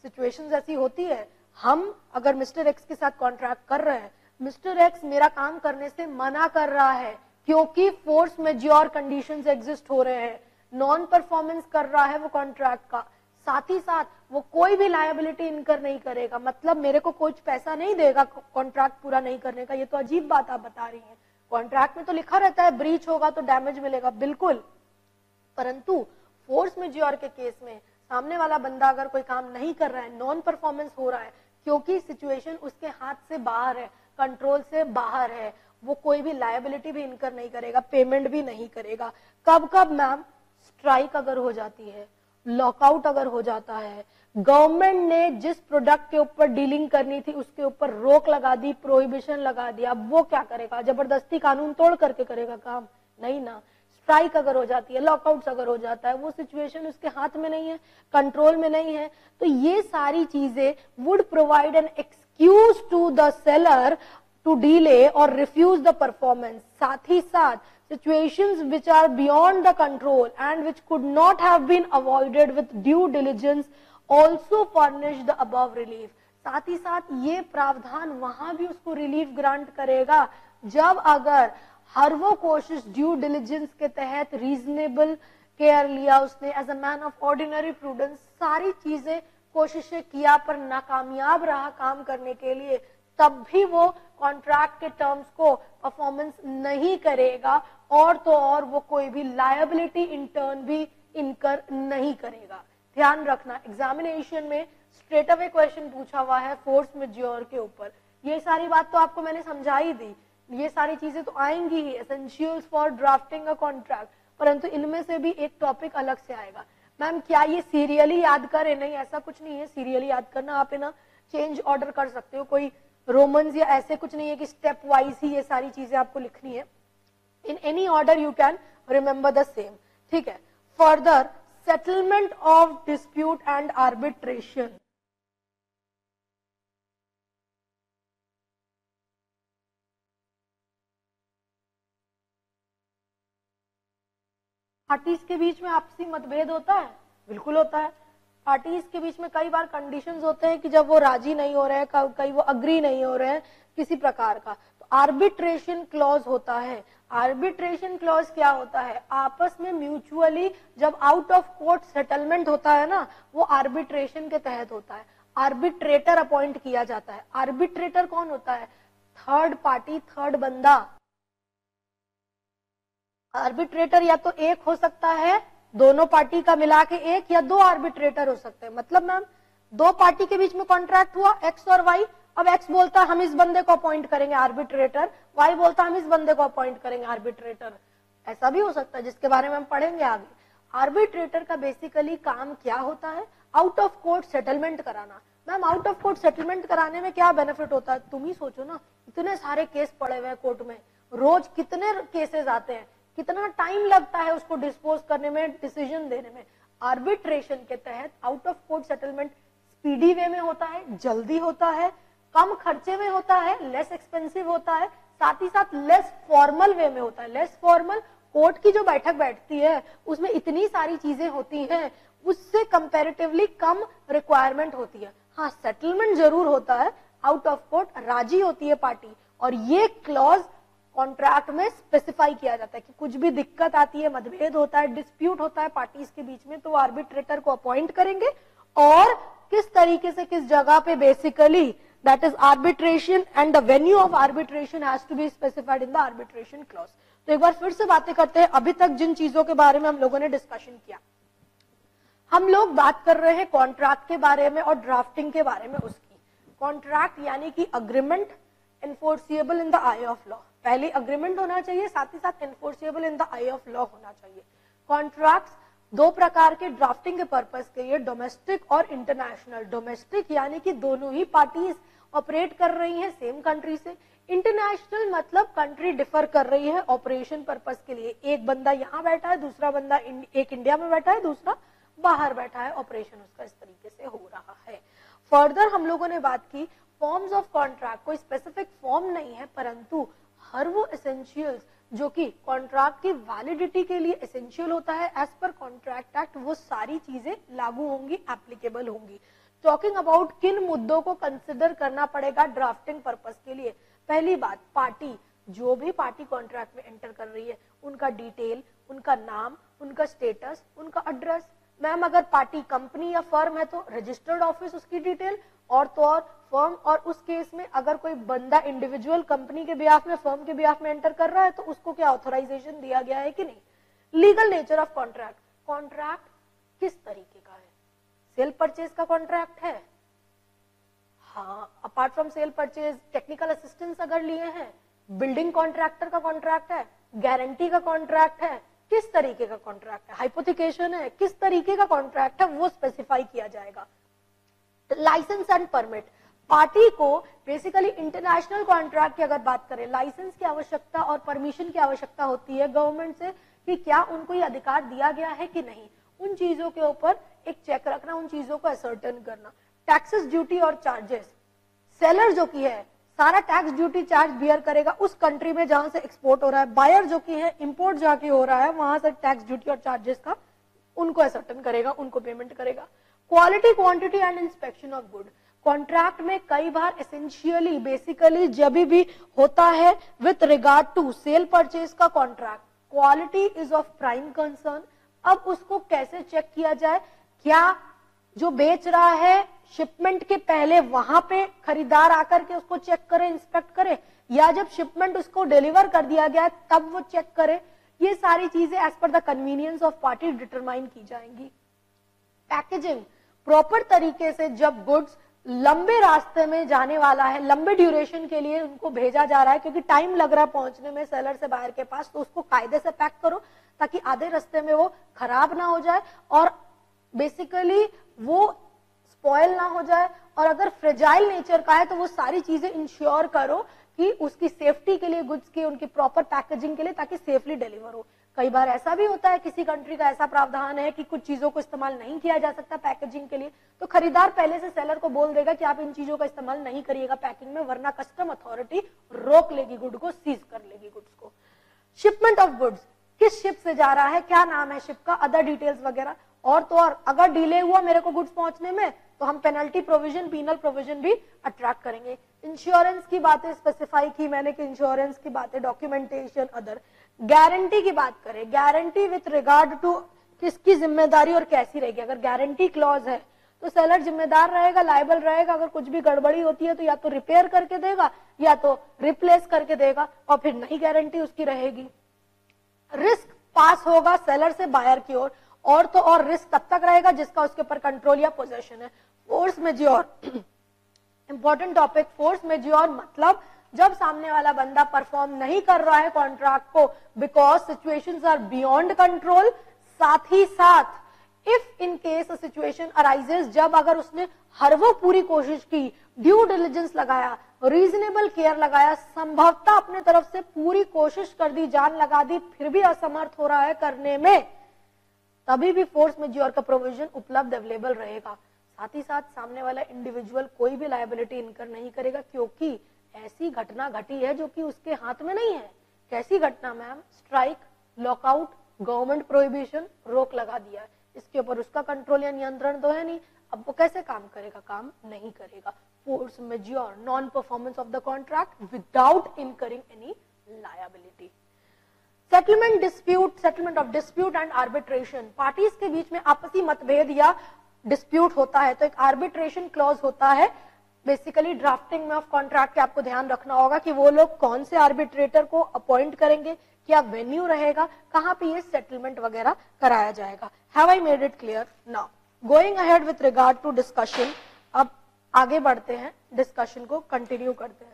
सिचुएशंस ऐसी होती है। हम अगर मिस्टर एक्स के साथ कॉन्ट्रैक्ट कर रहे हैं, मिस्टर एक्स मेरा काम करने से मना कर रहा है क्योंकि फोर्स मेजॉर कंडीशंस एग्जिस्ट हो रहे हैं, नॉन परफॉर्मेंस कर रहा है वो कॉन्ट्रैक्ट का, साथ ही साथ वो कोई भी लायबिलिटी इनकर नहीं करेगा, मतलब मेरे को कुछ पैसा नहीं देगा कॉन्ट्रैक्ट पूरा नहीं करने का। ये तो अजीब बात आप बता रही हैं। कॉन्ट्रैक्ट में तो लिखा रहता है ब्रीच होगा तो डैमेज मिलेगा, बिल्कुल, परंतु फोर्स मेजॉर के केस में सामने वाला बंदा अगर कोई काम नहीं कर रहा है, नॉन परफॉर्मेंस हो रहा है क्योंकि सिचुएशन उसके हाथ से बाहर है, कंट्रोल से बाहर है, वो कोई भी लायबिलिटी भी इनकर नहीं करेगा, पेमेंट भी नहीं करेगा। कब कब मैम? स्ट्राइक अगर हो जाती है, लॉकआउट अगर हो जाता है, गवर्नमेंट ने जिस प्रोडक्ट के ऊपर डीलिंग करनी थी उसके ऊपर रोक लगा दी, प्रोहिबिशन लगा दिया, अब वो क्या करेगा? जबरदस्ती कानून तोड़ करके करेगा काम? नहीं ना। स्ट्राइक अगर हो जाती है, लॉकआउट अगर हो जाता है, वो सिचुएशन उसके हाथ में नहीं है, कंट्रोल में नहीं है, तो ये सारी चीजें would provide an excuse to the seller to delay or refuse the performance. साथ ही साथ situations which are beyond the control and which could not have been avoided with due diligence also furnish the above relief. साथ ही साथ ये प्रावधान वहां भी उसको रिलीफ ग्रांट करेगा जब अगर हर वो कोशिश ड्यू डिलिजेंस के तहत रीजनेबल केयर लिया उसने, as a man of ordinary prudence, सारी चीजें कोशिशें किया पर नाकामयाब रहा काम करने के लिए, तब भी वो कॉन्ट्रैक्ट के टर्म्स को परफॉर्मेंस नहीं करेगा और तो और वो कोई भी लायबिलिटी इंटर्न भी इनकर नहीं करेगा। ध्यान रखना, एग्जामिनेशन में स्ट्रेट अवे क्वेश्चन पूछा हुआ है फोर्स मेजॉर के ऊपर। ये सारी बात तो आपको मैंने समझा ही दी, ये सारी चीजें तो आएंगी ही, essentials for drafting a contract, परंतु इनमें से भी एक टॉपिक अलग से आएगा। मैम क्या ये सीरियली याद करें? नहीं, ऐसा कुछ नहीं है सीरियली याद करना, आप है ना चेंज ऑर्डर कर सकते हो, कोई रोमन्स या ऐसे कुछ नहीं है कि स्टेप वाइज ही ये सारी चीजें आपको लिखनी है। In any order you can remember the same, ठीक है। Further, settlement of dispute and arbitration. Parties के बीच में आपसी मतभेद होता है, बिल्कुल होता है। पार्टीज के बीच में कई बार कंडीशंस होते हैं कि जब वो राजी नहीं हो रहे हैं, कई वो अग्री नहीं हो रहे हैं किसी प्रकार का, तो आर्बिट्रेशन क्लॉज होता है। आर्बिट्रेशन क्लॉज क्या होता है? आपस में म्यूचुअली जब आउट ऑफ कोर्ट सेटलमेंट होता है ना, वो आर्बिट्रेशन के तहत होता है। आर्बिट्रेटर अपॉइंट किया जाता है। आर्बिट्रेटर कौन होता है? थर्ड पार्टी, थर्ड बंदा। आर्बिट्रेटर या तो एक हो सकता है, दोनों पार्टी का मिला के एक, या दो आर्बिट्रेटर हो सकते हैं। मतलब मैम दो पार्टी के बीच में कॉन्ट्रैक्ट हुआ एक्स और वाई, अब एक्स बोलता है हम इस बंदे को अपॉइंट करेंगे आर्बिट्रेटर, वाई बोलता है हम इस बंदे को अपॉइंट करेंगे आर्बिट्रेटर, ऐसा भी हो सकता है जिसके बारे में हम पढ़ेंगे आगे। आर्बिट्रेटर का बेसिकली काम क्या होता है? आउट ऑफ कोर्ट सेटलमेंट कराना। Ma'am out of court settlement कराने में क्या बेनिफिट होता है? तुम ही सोचो ना, इतने सारे केस पड़े हुए हैं कोर्ट में, रोज कितने केसेस आते हैं, कितना टाइम लगता है उसको डिस्पोज करने में, डिसीजन देने में। आर्बिट्रेशन के तहत out of court settlement speedy way में होता है, जल्दी होता है, कम खर्चे में होता है, लेस एक्सपेंसिव होता है, साथ ही साथ लेस फॉर्मल वे में होता है। लेस फॉर्मल, कोर्ट की जो बैठक बैठती है उसमें इतनी सारी चीजें होती हैं, उससे कंपैरेटिवली कम रिक्वायरमेंट होती है। हाँ, सेटलमेंट जरूर होता है, आउट ऑफ कोर्ट राजी होती है पार्टी, और ये क्लॉज कॉन्ट्रैक्ट में स्पेसिफाई किया जाता है कि कुछ भी दिक्कत आती है, मतभेद होता है, डिस्प्यूट होता है पार्टीज के बीच में, तो आर्बिट्रेटर को अपॉइंट करेंगे और किस तरीके से किस जगह पे basically that is arbitration, and the venue of arbitration has to be specified in the arbitration clause. तो एक बार फिर से बातें करते हैं अभी तक जिन चीजों के बारे में हम लोगों ने डिस्कशन किया. हम लोग बात कर रहे हैं कॉन्ट्रैक्ट के बारे में और ड्राफ्टिंग के बारे में उसकी. कॉन्ट्रैक्ट यानी कि agreement enforceable in the eye of law. पहले अग्रीमेंट होना चाहिए, साथ ही साथ enforceable in the eye of law होना चाहिए. कॉन्ट्रैक्ट्स दो प्रकार के ड्राफ्टिंग के पर्पस के लिए, डोमेस्टिक और इंटरनेशनल. डोमेस्टिक यानी कि दोनों ही पार्टीज ऑपरेट कर रही हैं सेम कंट्री से. इंटरनेशनल मतलब कंट्री डिफर कर रही है ऑपरेशन पर्पस के लिए. एक बंदा यहाँ बैठा है, दूसरा बंदा एक इंडिया में बैठा है, दूसरा बाहर बैठा है, ऑपरेशन उसका इस तरीके से हो रहा है. फर्दर हम लोगों ने बात की फॉर्म्स ऑफ कॉन्ट्रैक्ट. कोई स्पेसिफिक फॉर्म नहीं है, परंतु हर वो एसेंशियल्स जो कि कॉन्ट्रैक्ट की वैलिडिटी के लिए एसेंशियल होता है एज पर कॉन्ट्रैक्ट एक्ट, वो सारी चीजें लागू होंगी, एप्लीकेबल होंगी. टॉकिंग अबाउट किन मुद्दों को कंसिडर करना पड़ेगा ड्राफ्टिंग पर्पस के लिए. पहली बात, पार्टी, जो भी पार्टी कॉन्ट्रैक्ट में एंटर कर रही है उनका डिटेल, उनका नाम, उनका स्टेटस, उनका एड्रेस. मैम अगर पार्टी कंपनी या फर्म है तो रजिस्टर्ड ऑफिस उसकी डिटेल, और तो और फर्म. और उस केस में अगर कोई बंदा इंडिविजुअल कंपनी के बिहाफ में, फर्म के बिहाफ में एंटर कर रहा है तो उसको क्या ऑथराइजेशन दिया गया है कि नहीं. Legal nature of contract. Contract किस तरीके का है. सेल परचेज का कॉन्ट्रैक्ट है, हाँ. Apart from cell purchase technical assistance अगर लिए हैं, बिल्डिंग कॉन्ट्रैक्टर का कॉन्ट्रैक्ट है, गारंटी का कॉन्ट्रैक्ट है, किस तरीके का कॉन्ट्रैक्ट है. हाइपोथिकेशन है, किस तरीके का कॉन्ट्रैक्ट है वो स्पेसिफाई किया जाएगा. Licence and permit. पार्टी को बेसिकली इंटरनेशनल कॉन्ट्रैक्ट की अगर बात करें, लाइसेंस की आवश्यकता और परमिशन की आवश्यकता होती है गवर्नमेंट से कि क्या उनको ये अधिकार दिया गया है कि नहीं. उन चीजों के ऊपर एक चेक रखना, उन चीजों को असर्टेन करना. टैक्सेस, ड्यूटी और चार्जेस. सेलर जो की है सारा टैक्स ड्यूटी चार्ज बियर करेगा उस कंट्री में जहां से एक्सपोर्ट हो रहा है. बायर जो की है इंपोर्ट जाके हो रहा है वहां से टैक्स ड्यूटी और चार्जेस का उनको असर्टेन करेगा, उनको पेमेंट करेगा. Quality, quantity and inspection of good. Contract में कई बार एसेंशियली बेसिकली जब भी होता है with regard to sale purchase का contract, quality is of prime concern. अब उसको कैसे चेक किया जाए, क्या जो बेच रहा है शिपमेंट के पहले वहां पे खरीदार आकर के उसको चेक करे, इंस्पेक्ट करे, या जब शिपमेंट उसको डिलीवर कर दिया गया तब वो चेक करे. ये सारी चीजें as per the convenience of party determine की जाएंगी. पैकेजिंग. प्रॉपर तरीके से जब गुड्स लंबे रास्ते में जाने वाला है, लंबे ड्यूरेशन के लिए उनको भेजा जा रहा है क्योंकि टाइम लग रहा है पहुंचने में सेलर से बाहर के पास, तो उसको कायदे से पैक करो ताकि आधे रास्ते में वो खराब ना हो जाए और बेसिकली वो स्पॉइल ना हो जाए. और अगर फ्रेजाइल नेचर का है तो वो सारी चीजें इंश्योर करो कि उसकी सेफ्टी के लिए, गुड्स की उनकी प्रॉपर पैकेजिंग के लिए, ताकि सेफली डिलीवर हो. कई बार ऐसा भी होता है किसी कंट्री का ऐसा प्रावधान है कि कुछ चीजों को इस्तेमाल नहीं किया जा सकता पैकेजिंग के लिए, तो खरीदार पहले से सेलर को बोल देगा कि आप इन चीजों का इस्तेमाल नहीं करिएगा पैकिंग में, वरना कस्टम अथॉरिटी रोक लेगी गुड को, सीज कर लेगी गुड्स को. Shipment of goods. किस शिप से जा रहा है, क्या नाम है शिप का, अदर डिटेल्स वगैरह. और तो और अगर डिले हुआ मेरे को गुड्स पहुंचने में तो हम पेनल्टी प्रोविजन, पीनल प्रोविजन भी अट्रैक्ट करेंगे. इंश्योरेंस की बातें स्पेसिफाई की मैंने कि इंश्योरेंस की बातें, डॉक्यूमेंटेशन, अदर. गारंटी की बात करें, गारंटी विथ रिगार्ड टू किसकी जिम्मेदारी और कैसी रहेगी. अगर गारंटी क्लॉज है तो सेलर जिम्मेदार रहेगा, लायबल रहेगा. अगर कुछ भी गड़बड़ी होती है तो या तो रिपेयर करके देगा या तो रिप्लेस करके देगा और फिर नई गारंटी उसकी रहेगी. रिस्क पास होगा सेलर से बायर की ओर, और तो और रिस्क तब तक रहेगा जिसका उसके ऊपर कंट्रोल या पोजेशन है. Force majeure. Important topic. Force majeure मतलब जब सामने वाला बंदा परफॉर्म नहीं कर रहा है कॉन्ट्रैक्ट को because situations are beyond control. साथ ही साथ if in case a situation arises, जब अगर उसने हर वो पूरी कोशिश की, ड्यू डिलिजेंस लगाया, रीजनेबल केयर लगाया, संभवतः अपने तरफ से पूरी कोशिश कर दी, जान लगा दी, फिर भी असमर्थ हो रहा है करने में, तभी भी फोर्स मेज्योर का प्रोविजन उपलब्ध अवेलेबल रहेगा. साथ ही साथ सामने वाला इंडिविजुअल कोई भी लायबिलिटी इनकर नहीं करेगा क्योंकि ऐसी घटना घटी है जो कि उसके हाथ में नहीं है. कैसी घटना ma'am? Strike, lockout, government prohibition, रोक लगा दिया. इसके ऊपर उसका कंट्रोल या नियंत्रण तो है नहीं, अब वो कैसे काम करेगा? काम नहीं करेगा. Force majeure, non performance of the contract without incurring any liability. Settlement dispute, settlement of dispute and arbitration. Parties के बीच में आपसी मतभेद या डिस्प्यूट होता है तो एक आर्बिट्रेशन क्लॉज होता है बेसिकली ड्राफ्टिंग में ऑफ कॉन्ट्रैक्ट के आपको ध्यान रखना होगा कि वो लोग कौन से आर्बिट्रेटर को अपॉइंट करेंगे, क्या वेन्यू रहेगा, कहां पे ये सेटलमेंट वगैरह कराया जाएगा. Have I made it clear? Now going ahead with regard to discussion, अब आगे बढ़ते हैं, डिस्कशन को कंटिन्यू करते हैं.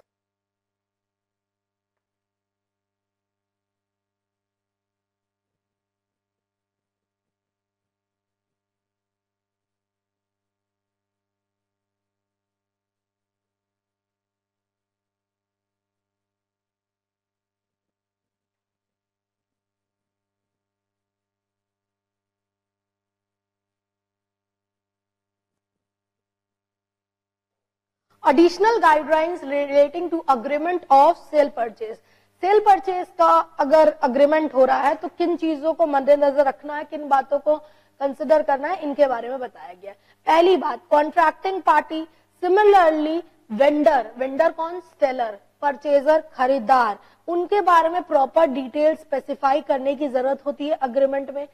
Additional guidelines relating to agreement of sale purchase. Sale purchase का अगर अग्रीमेंट हो रहा है तो किन चीजों को मद्देनजर रखना है, किन बातों को कंसिडर करना है, इनके बारे में बताया गया है. पहली बात, contracting party, similarly vendor, vendor कौन? सेलर, परचेजर खरीदार, उनके बारे में प्रॉपर डिटेल स्पेसिफाई करने की जरूरत होती है अग्रीमेंट में.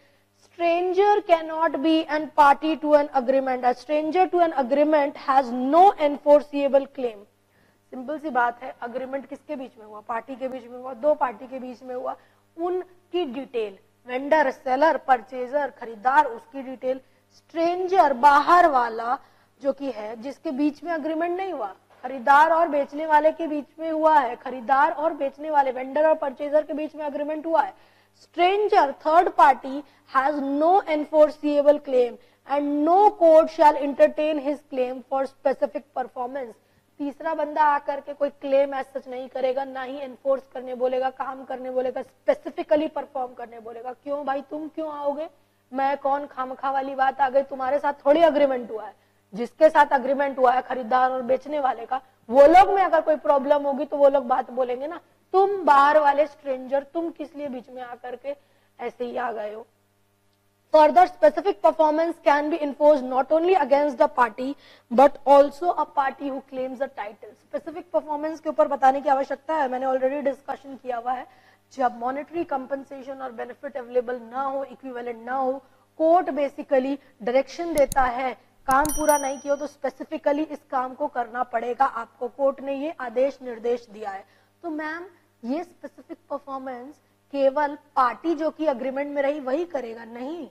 Stranger cannot be an party to an agreement. A stranger to an agreement has no enforceable claim. Simple सी बात है, अग्रीमेंट किसके बीच में हुआ? पार्टी के बीच में हुआ, दो पार्टी के बीच में हुआ, उनकी डिटेल, वेंडर, सेलर, परचेजर, खरीदार, उसकी डिटेल. स्ट्रेंजर, बाहर वाला जो कि है, जिसके बीच में अग्रीमेंट नहीं हुआ, खरीदार और बेचने वाले के बीच में हुआ है, खरीदार और बेचने वाले, वेंडर और परचेजर के बीच में अग्रीमेंट हुआ है. Stranger, third party, has no enforceable claim and no court shall entertain his claim for specific performance. तीसरा बंदा आकर के कोई क्लेम ऐसा सच नहीं करेगा, ना ही एनफोर्स करने बोलेगा, काम करने बोलेगा, स्पेसिफिकली परफॉर्म करने बोलेगा. क्यों भाई, तुम क्यों आओगे? मैं कौन? खामखा वाली बात आ गई. तुम्हारे साथ थोड़ी अग्रीमेंट हुआ है. जिसके साथ अग्रीमेंट हुआ है खरीदार और बेचने वाले का, वो लोग में अगर कोई प्रॉब्लम होगी तो वो लोग बात बोलेंगे ना. तुम बाहर वाले स्ट्रेंजर, तुम किस लिए बीच में आकर के ऐसे ही आ गए हो? Further, specific performance can be enforce not only against the party but also a party who claims the title. Specific performance के ऊपर बताने की आवश्यकता है, मैंने ऑलरेडी डिस्कशन किया हुआ है. जब मॉनेटरी कंपनसेशन और बेनिफिट अवेलेबल ना हो, इक्विवेलेंट ना हो, कोर्ट बेसिकली डायरेक्शन देता है, काम पूरा नहीं किया तो स्पेसिफिकली इस काम को करना पड़ेगा आपको. कोर्ट ने ये आदेश निर्देश दिया है. तो मैम, ये स्पेसिफिक परफॉर्मेंस केवल पार्टी जो कि अग्रीमेंट में रही वही करेगा? नहीं.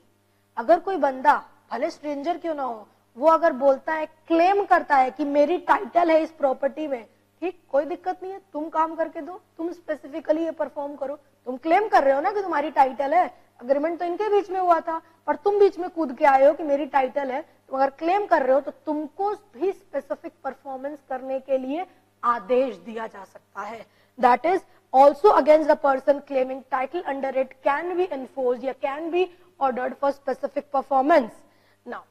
अगर कोई बंदा, भले स्ट्रेंजर क्यों ना हो, वो अगर बोलता है, क्लेम करता है कि मेरी टाइटल है इस प्रॉपर्टी में, ठीक, कोई दिक्कत नहीं है, तुम काम करके दो, तुम स्पेसिफिकली ये परफॉर्म करो. तुम क्लेम कर रहे हो ना कि तुम्हारी टाइटल है, अग्रीमेंट तो इनके बीच में हुआ था, पर तुम बीच में कूद के आए हो कि मेरी टाइटल है. तुम अगर क्लेम कर रहे हो तो तुमको भी स्पेसिफिक परफॉर्मेंस करने के लिए आदेश दिया जा सकता है. That is also against the person claiming title under it can be enforced या can be ordered for specific performance. Now,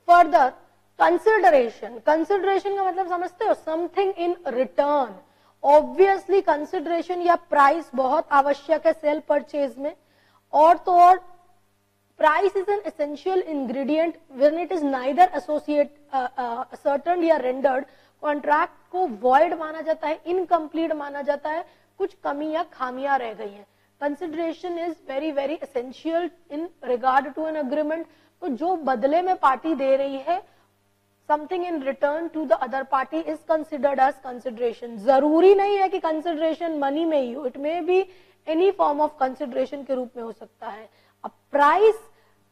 further consideration. Consideration का मतलब समझते हो? Something in return. Obviously consideration या price बहुत आवश्यक है सेल परचेज में. और तो और price is an essential ingredient when it is neither ascertained या rendered. कॉन्ट्रैक्ट को वॉइड माना जाता है, इनकम्प्लीट माना जाता है, कुछ कमी या खामियां रह गई हैं. Consideration is very very essential in regard to an agreement. तो जो बदले में पार्टी दे रही है, something in return to the other party is considered as consideration. जरूरी नहीं है कि कंसिडरेशन मनी में ही हो, it may be any form of consideration के रूप में हो सकता है. अब प्राइस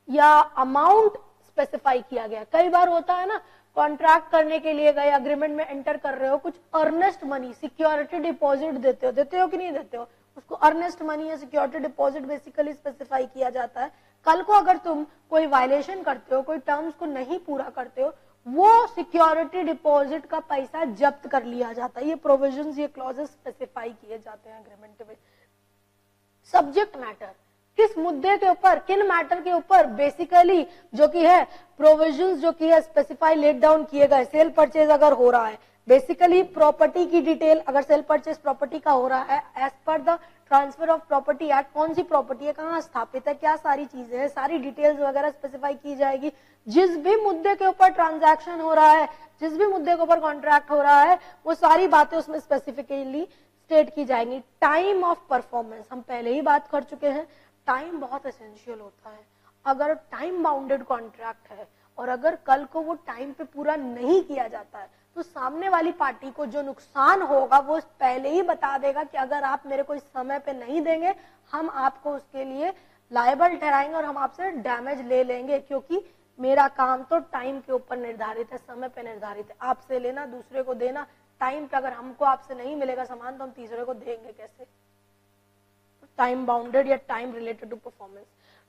या अमाउंट स्पेसिफाई किया गया. कई बार होता है ना, कॉन्ट्रैक्ट करने के लिए गए, अग्रीमेंट में एंटर कर रहे हो, कुछ अर्नेस्ट मनी, सिक्योरिटी डिपॉजिट देते हो कि नहीं देते हो, उसको अर्नेस्ट मनी या सिक्योरिटी डिपॉजिट बेसिकली स्पेसिफाई किया जाता है. कल को अगर तुम कोई वायलेशन करते हो, कोई टर्म्स को नहीं पूरा करते हो, वो सिक्योरिटी डिपॉजिट का पैसा जब्त कर लिया जाता है. ये प्रोविजंस, ये क्लॉजेस स्पेसिफाई किए जाते हैं अग्रीमेंट में. सब्जेक्ट मैटर, किस मुद्दे के ऊपर, किन मैटर के ऊपर बेसिकली जो कि है प्रोविजंस जो कि है स्पेसिफाई लेट डाउन किए गए. सेल परचेज अगर हो रहा है, बेसिकली प्रॉपर्टी की डिटेल, अगर सेल परचेज प्रॉपर्टी का हो रहा है as per the transfer of property act, कौन सी प्रॉपर्टी है, कहाँ स्थापित है, क्या सारी चीजें हैं, सारी डिटेल्स वगैरह स्पेसिफाई की जाएगी. जिस भी मुद्दे के ऊपर ट्रांजैक्शन हो रहा है, जिस भी मुद्दे के ऊपर कॉन्ट्रैक्ट हो रहा है, वो सारी बातें उसमें स्पेसिफिकली स्टेट की जाएंगी. टाइम ऑफ परफॉर्मेंस, हम पहले ही बात कर चुके हैं, टाइम बहुत एसेंशियल होता है. अगर टाइम बाउंडेड कॉन्ट्रैक्ट है और अगर कल को वो टाइम पे पूरा नहीं किया जाता है तो सामने वाली पार्टी को जो नुकसान होगा वो पहले ही बता देगा कि अगर आप मेरे को इस समय पे नहीं देंगे, हम आपको उसके लिए लायबल ठहराएंगे और हम आपसे डैमेज ले लेंगे, क्योंकि मेरा काम तो टाइम के ऊपर निर्धारित है, समय पे निर्धारित है। आपसे लेना, दूसरे को देना, टाइम पे अगर हमको आपसे नहीं मिलेगा सामान तो हम तीसरे को देंगे कैसे? टाइम बाउंडेड या time related to performance.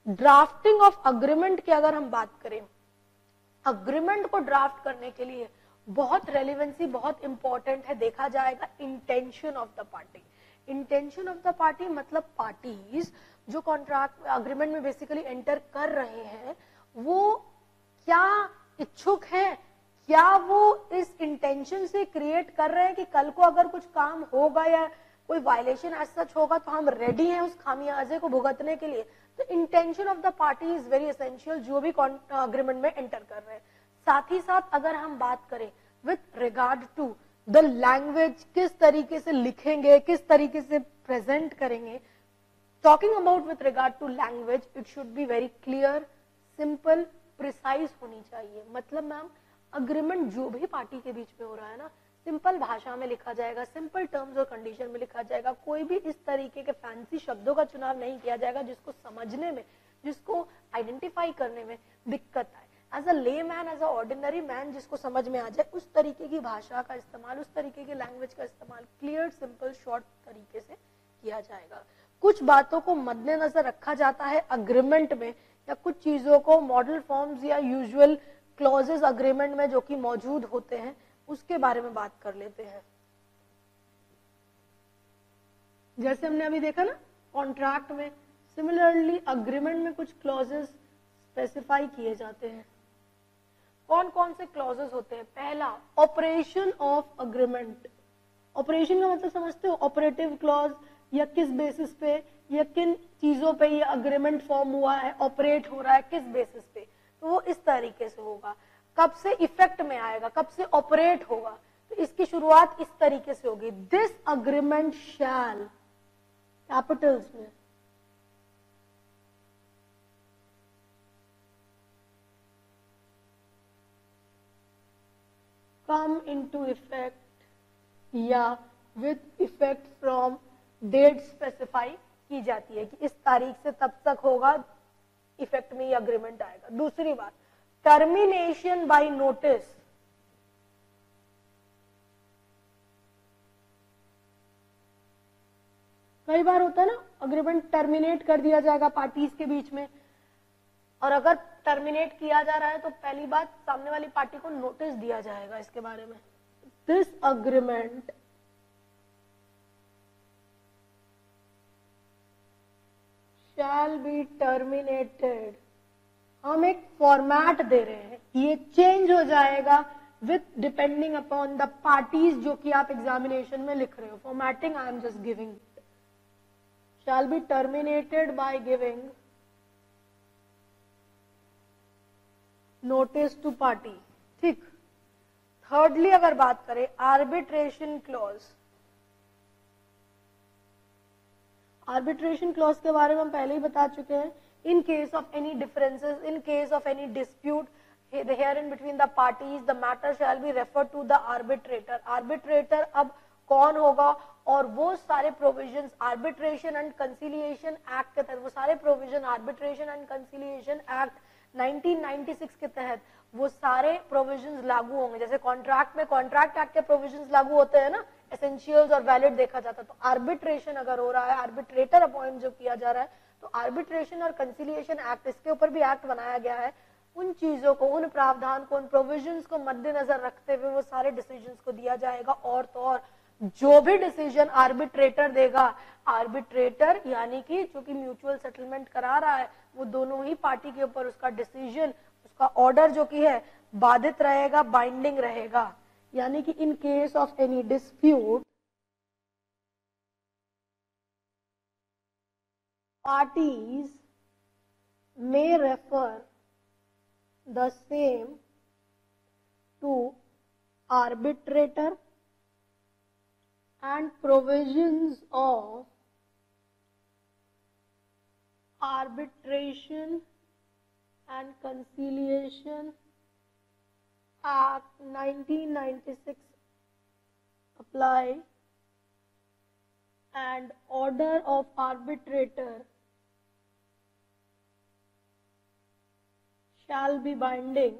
Drafting of agreement की अगर हम बात करें, अग्रीमेंट को ड्राफ्ट करने के लिए बहुत रेलिवेंसी, बहुत इंपॉर्टेंट है। देखा जाएगा intention of the party. Intention of the party मतलब पार्टीज जो कॉन्ट्रैक्ट अग्रीमेंट में बेसिकली एंटर कर रहे हैं, वो क्या इच्छुक है, क्या वो इस इंटेंशन से क्रिएट कर रहे हैं कि कल को अगर कुछ काम होगा या कोई वायलेशन एज सच होगा तो हम रेडी हैं उस खामियाजे को भुगतने के लिए। तो intention of the party is very essential, जो भी अग्रीमेंट में एंटर कर रहे हैं। साथ ही साथ अगर हम बात करें with regard to the language, किस तरीके से लिखेंगे, किस तरीके से प्रेजेंट करेंगे, talking about with regard to language, it should be very clear, simple, precise होनी चाहिए। मतलब मैम अग्रीमेंट जो भी पार्टी के बीच में हो रहा है ना, सिंपल भाषा में लिखा जाएगा, सिंपल टर्म्स और कंडीशन में लिखा जाएगा। कोई भी इस तरीके के फैंसी शब्दों का चुनाव नहीं किया जाएगा जिसको समझने में, जिसको आइडेंटिफाई करने में दिक्कत आए। As a layman, as a ordinary man जिसको समझ में आ जाए, उस तरीके की भाषा का इस्तेमाल, उस तरीके की लैंग्वेज का इस्तेमाल क्लियर, सिंपल, शॉर्ट तरीके से किया जाएगा। कुछ बातों को मद्देनजर रखा जाता है अग्रीमेंट में, या कुछ चीजों को मॉडल फॉर्म्स या यूजुअल क्लॉजेस अग्रीमेंट में जो कि मौजूद होते हैं, उसके बारे में बात कर लेते हैं। जैसे हमने अभी देखा ना कॉन्ट्रैक्ट में, सिमिलरली अग्रीमेंट में कुछ क्लॉजेस स्पेसिफाई किए जाते हैं। कौन कौन से क्लॉजेस होते हैं? पहला, ऑपरेशन ऑफ अग्रीमेंट। ऑपरेशन का मतलब समझते हो? ऑपरेटिव क्लॉज, या किस बेसिस पे या किन चीजों पे ये अग्रीमेंट फॉर्म हुआ है, ऑपरेट हो रहा है, किस बेसिस पे, तो वो इस तरीके से होगा। कब से इफेक्ट में आएगा, कब से ऑपरेट होगा, तो इसकी शुरुआत इस तरीके से होगी, दिस अग्रीमेंट शैल, कैपिटल्स में, कम इनटू इफेक्ट या with effect from date specify की जाती है कि इस तारीख से तब तक होगा, इफेक्ट में ये अग्रीमेंट आएगा। दूसरी बात, टर्मिनेशन बाय नोटिस। कई बार होता है ना, अग्रीमेंट टर्मिनेट कर दिया जाएगा पार्टीज के बीच में, और अगर टर्मिनेट किया जा रहा है तो पहली बात सामने वाली पार्टी को नोटिस दिया जाएगा इसके बारे में। This agreement shall be terminated। हम एक फॉर्मेट दे रहे हैं, ये चेंज हो जाएगा with depending upon the parties जो कि आप एग्जामिनेशन में लिख रहे हो। Formatting I am just giving, shall be terminated by giving notice to party। ठीक। थर्डली अगर बात करें आर्बिट्रेशन क्लॉज। आर्बिट्रेशन क्लॉज के बारे में हम पहले ही बता चुके हैं। In case of any differences, in case of any dispute herein between the parties, the matter shall be referred to the arbitrator। arbitrator अब कौन होगा, और वो सारे provisions arbitration and conciliation act के तहत, वो सारे provision arbitration and conciliation act 1996 के तहत वो सारे प्रोविजंस लागू होंगे। जैसे कॉन्ट्रैक्ट में कॉन्ट्रैक्ट एक्ट के प्रोविजंस लागू होते हैं ना, एसेंशियल्स और वैलिड देखा जाता है। तो आर्बिट्रेशन अगर हो रहा है, आर्बिट्रेटर अपॉइंट जो किया जा रहा है, तो आर्बिट्रेशन और कंसिलिएशन एक्ट, इसके ऊपर भी एक्ट बनाया गया है। उन चीजों को, उन प्रावधान को, उन प्रोविजंस को मद्देनजर रखते हुए वो सारे डिसीजंस को दिया जाएगा। और तो और जो भी डिसीजन आर्बिट्रेटर देगा, आर्बिट्रेटर यानी कि जो कि म्यूचुअल सेटलमेंट करा रहा है, वो दोनों ही पार्टी के ऊपर उसका डिसीजन, उसका ऑर्डर जो कि है बाधित रहेगा, बाइंडिंग रहेगा। यानी कि in case of any dispute, parties may refer the same to arbitrator and provisions of arbitration and conciliation Act 1996 apply and order of arbitrator shall be binding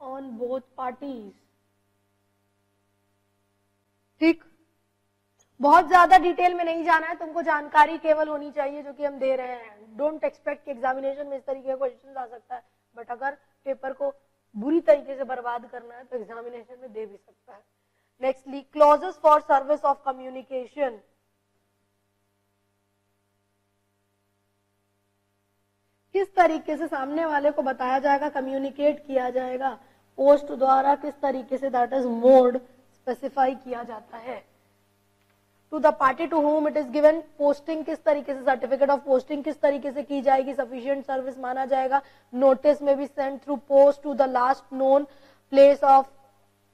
on both parties. ठीक, बहुत ज्यादा detail में नहीं जाना है, तुमको जानकारी केवल होनी चाहिए जो कि हम दे रहे हैं. डोंट एक्सपेक्ट कि एग्जामिनेशन में इस तरीके का क्वेश्चन आ सकता है, बट अगर पेपर को बुरी तरीके से बर्बाद करना है तो एग्जामिनेशन में दे भी सकता है. Nextly, clauses for service of communication. किस तरीके से सामने वाले को बताया जाएगा, कम्युनिकेट किया जाएगा, पोस्ट द्वारा किस तरीके से, दैट इज मोड स्पेसिफाई किया जाता है. To the party to whom it is given, posting किस तरीके से, सर्टिफिकेट ऑफ पोस्टिंग किस तरीके से की जाएगी, सफिशिएंट सर्विस माना जाएगा. नोटिस में भी send through post to the last known place of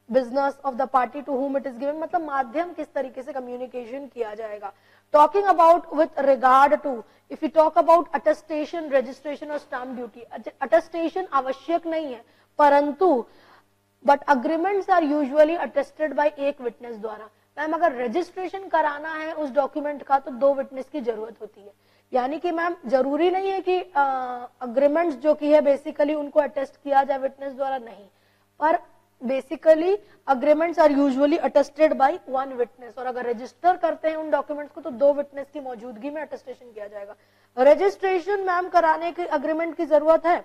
business of the party to whom it is given, मतलब माध्यम किस तरीके से कम्युनिकेशन किया जाएगा. Talking about with regard to, if you talk about attestation, registration और स्टाम्प ड्यूटी. अटेस्टेशन आवश्यक नहीं है, परंतु but agreements are usually attested by एक विटनेस द्वारा. मैम अगर रजिस्ट्रेशन कराना है उस डॉक्यूमेंट का तो 2 विटनेस की जरूरत होती है. यानी कि मैम जरूरी नहीं है कि अग्रीमेंट्स जो कि है बेसिकली उनको अटेस्ट किया जाए विटनेस द्वारा, नहीं, पर basically agreements are usually attested by 1 witness. और अगर रजिस्टर करते हैं उन डॉक्यूमेंट्स को तो 2 विटनेस की मौजूदगी में अटेस्टेशन किया जाएगा. रजिस्ट्रेशन मैम कराने के अग्रीमेंट की जरूरत है.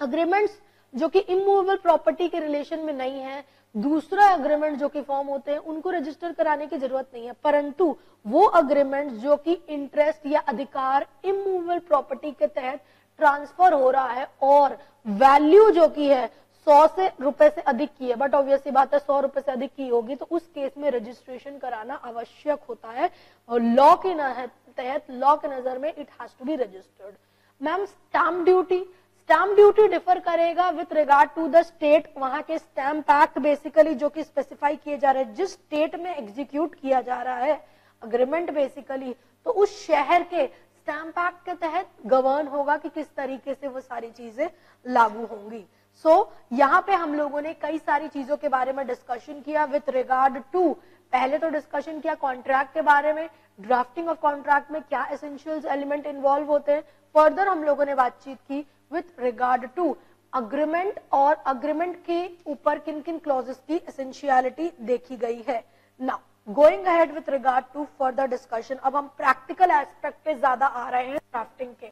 अग्रीमेंट्स जो कि इमूवेबल प्रॉपर्टी के रिलेशन में नहीं है, दूसरा अग्रीमेंट जो कि फॉर्म होते हैं उनको रजिस्टर कराने की जरूरत नहीं है, परंतु वो अग्रीमेंट जो कि इंटरेस्ट या अधिकार इमूवेबल प्रॉपर्टी के तहत ट्रांसफर हो रहा है और वैल्यू जो कि है 100 रुपए से अधिक की है, बट ऑब्वियसली बात है 100 रुपए से अधिक की होगी तो उस केस में रजिस्ट्रेशन कराना आवश्यक होता है और लॉ के तहत, लॉ के नजर में it has to be registered. Ma'am stamp duty, stamp duty differ करेगा with regard to the state. वहां के स्टैम्प एक्ट बेसिकली जो कि स्पेसिफाई किए जा रहे हैं, जिस स्टेट में एग्जीक्यूट किया जा रहा है अग्रीमेंट बेसिकली, तो उस शहर के स्टैम्प एक्ट के तहत गवर्न होगा कि किस तरीके से वो सारी चीजें लागू होंगी. सो यहाँ पे हम लोगों ने कई सारी चीजों के बारे में डिस्कशन किया विथ रिगार्ड टू, पहले तो डिस्कशन किया कॉन्ट्रैक्ट के बारे में, ड्राफ्टिंग ऑफ कॉन्ट्रैक्ट में क्या एसेंशियल्स एलिमेंट इन्वॉल्व होते हैं. फर्दर हम लोगों ने बातचीत की विथ रिगार्ड टू अग्रीमेंट और अग्रीमेंट के ऊपर किन किन क्लॉजेस की एसेंशियलिटी देखी गई है. Now going ahead with regard to further discussion, अब हम प्रैक्टिकल एस्पेक्ट पे ज्यादा आ रहे हैं ड्राफ्टिंग के.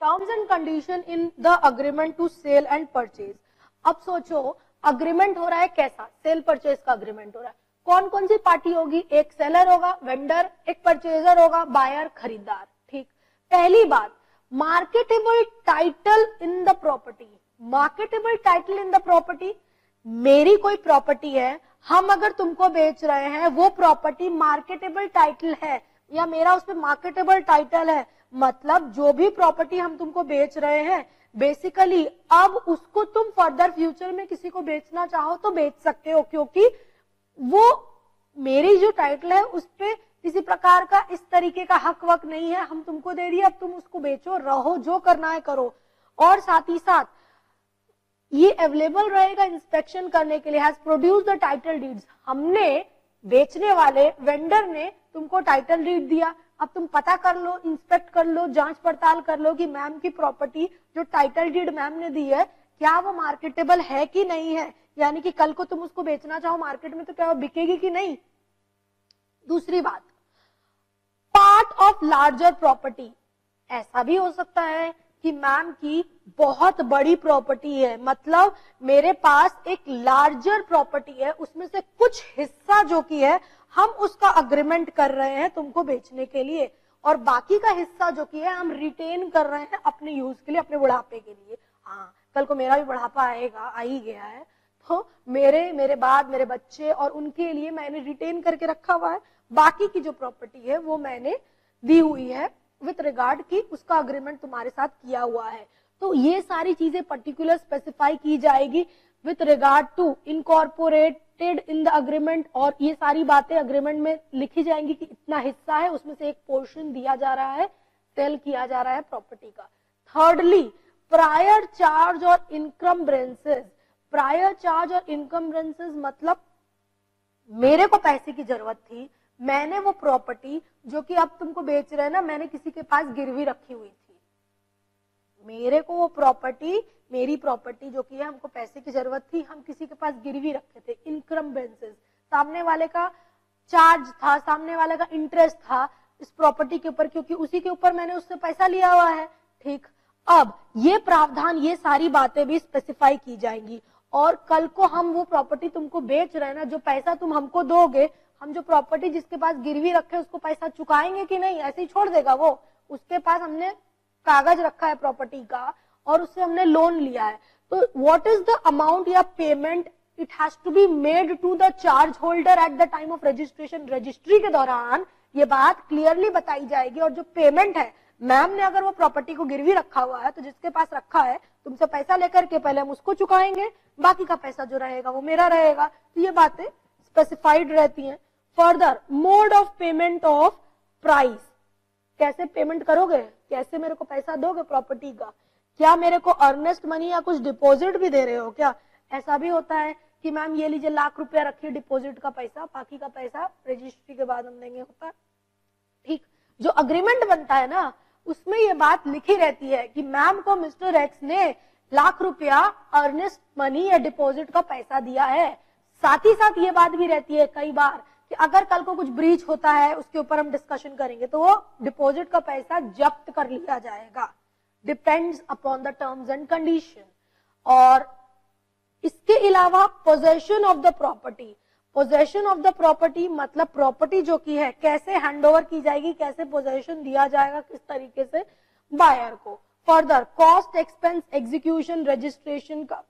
Terms and condition in the agreement to sale and purchase. अब सोचो अग्रीमेंट हो रहा है कैसा, सेल परचेज का अग्रीमेंट हो रहा है. कौन कौन सी पार्टी होगी, एक सेलर होगा वेंडर, एक परचेजर होगा बायर खरीदार. ठीक, पहली बात marketable title in the property. Marketable title in the property, मेरी कोई प्रॉपर्टी है, हम अगर तुमको बेच रहे हैं वो प्रॉपर्टी मार्केटेबल टाइटल है या मेरा उस पर मार्केटेबल टाइटल है, मतलब जो भी प्रॉपर्टी हम तुमको बेच रहे हैं बेसिकली अब उसको तुम फर्दर फ्यूचर में किसी को बेचना चाहो तो बेच सकते हो, क्योंकि वो मेरी जो टाइटल है उस पे किसी प्रकार का इस तरीके का हक वक नहीं है, हम तुमको दे दिए, अब तुम उसको बेचो, रहो, जो करना है करो. और साथ ही साथ ये अवेलेबल रहेगा इंस्पेक्शन करने के लिए. Has produce the title deeds, हमने बेचने वाले वेंडर ने तुमको टाइटल डीड दिया, अब तुम पता कर लो, इंस्पेक्ट कर लो, जांच पड़ताल कर लो कि मैम की प्रॉपर्टी जो टाइटल डीड मैम ने दी है क्या वो मार्केटेबल है कि नहीं है, यानी कि कल को तुम उसको बेचना चाहो मार्केट में तो क्या वो बिकेगी कि नहीं. दूसरी बात, पार्ट ऑफ लार्जर प्रॉपर्टी, ऐसा भी हो सकता है कि मैम की बहुत बड़ी प्रॉपर्टी है, मतलब मेरे पास एक लार्जर प्रॉपर्टी है, उसमें से कुछ हिस्सा जो कि है हम उसका अग्रीमेंट कर रहे हैं तुमको बेचने के लिए और बाकी का हिस्सा जो कि है हम रिटेन कर रहे हैं अपने यूज के लिए, अपने बुढ़ापे के लिए. हाँ, कल को मेरा भी बुढ़ापा आएगा, आ ही गया है, तो मेरे बाद मेरे बच्चे और उनके लिए मैंने रिटेन करके रखा हुआ है. बाकी की जो प्रॉपर्टी है वो मैंने दी हुई है विथ रिगार्ड की उसका अग्रीमेंट तुम्हारे साथ किया हुआ है। तो ये सारी चीजें पर्टिकुलर स्पेसिफाई की जाएगी with regard to incorporated in the agreement, और ये सारी बातें अग्रीमेंट में लिखी जाएंगी कि इतना हिस्सा है, उसमें से एक पोर्शन दिया जा रहा है, सेल किया जा रहा है प्रॉपर्टी का। थर्डली, प्रायर चार्ज और इनकम्ब्रेंसेस। प्रायर चार्ज और इनकम्ब्रेंसेस मतलब मेरे को पैसे की जरूरत थी, मैंने वो प्रॉपर्टी जो कि अब तुमको बेच रहे हैं ना, मैंने किसी के पास गिरवी रखी हुई थी, मेरे को वो प्रॉपर्टी, मेरी प्रॉपर्टी जो कि है, हमको पैसे की जरूरत थी, हम किसी के पास गिरवी रखे थे। इनकम्ब्रेंसेस, सामने वाले का चार्ज था, सामने वाले का इंटरेस्ट था इस प्रॉपर्टी के ऊपर, क्योंकि उसी के ऊपर मैंने उससे पैसा लिया हुआ है। ठीक, अब ये प्रावधान, ये सारी बातें भी स्पेसिफाई की जाएंगी, और कल को हम वो प्रॉपर्टी तुमको बेच रहे हैं ना, जो पैसा तुम हमको दोगे, हम जो प्रॉपर्टी जिसके पास गिरवी रखे उसको पैसा चुकाएंगे कि नहीं, ऐसे ही छोड़ देगा वो? उसके पास हमने कागज रखा है प्रॉपर्टी का और उससे हमने लोन लिया है, तो व्हाट इज द अमाउंट या payment, it has to be made to the charge holder at the time of registration. Registry के दौरान ये बात क्लियरली बताई जाएगी, और जो पेमेंट है, मैम ने अगर वो प्रॉपर्टी को गिरवी रखा हुआ है तो जिसके पास रखा है तुमसे पैसा लेकर के पहले हम उसको चुकाएंगे, बाकी का पैसा जो रहेगा वो मेरा रहेगा। तो ये बातें स्पेसिफाइड रहती हैं। Further, mode of payment of price, कैसे पेमेंट करोगे, कैसे मेरे को पैसा दोगे प्रॉपर्टी का, क्या मेरे को अर्नेस्ट मनी या कुछ डिपॉजिट भी दे रहे हो क्या? ऐसा भी होता है कि मैम ये लीजिए ₹1,00,000 रखिए डिपॉजिट का पैसा, बाकी का पैसा रजिस्ट्री के बाद हम देंगे, होता है। ठीक, जो अग्रीमेंट बनता है ना, उसमें ये बात लिखी रहती है कि मैम को मिस्टर एक्स ने ₹1,00,000 अर्नेस्ट मनी या डिपॉजिट का पैसा दिया है। साथ ही साथ ये बात भी रहती है कई बार कि अगर कल को कुछ ब्रीच होता है, उसके ऊपर हम डिस्कशन करेंगे, तो वो डिपॉजिट का पैसा जब्त कर लिया जाएगा, depends upon the terms and condition. और इसके अलावा possession of the property, possession of the property मतलब प्रॉपर्टी जो की है कैसे हैंडओवर की जाएगी, कैसे पोजेशन दिया जाएगा, किस तरीके से बायर को। Further, cost, expense, execution, registration का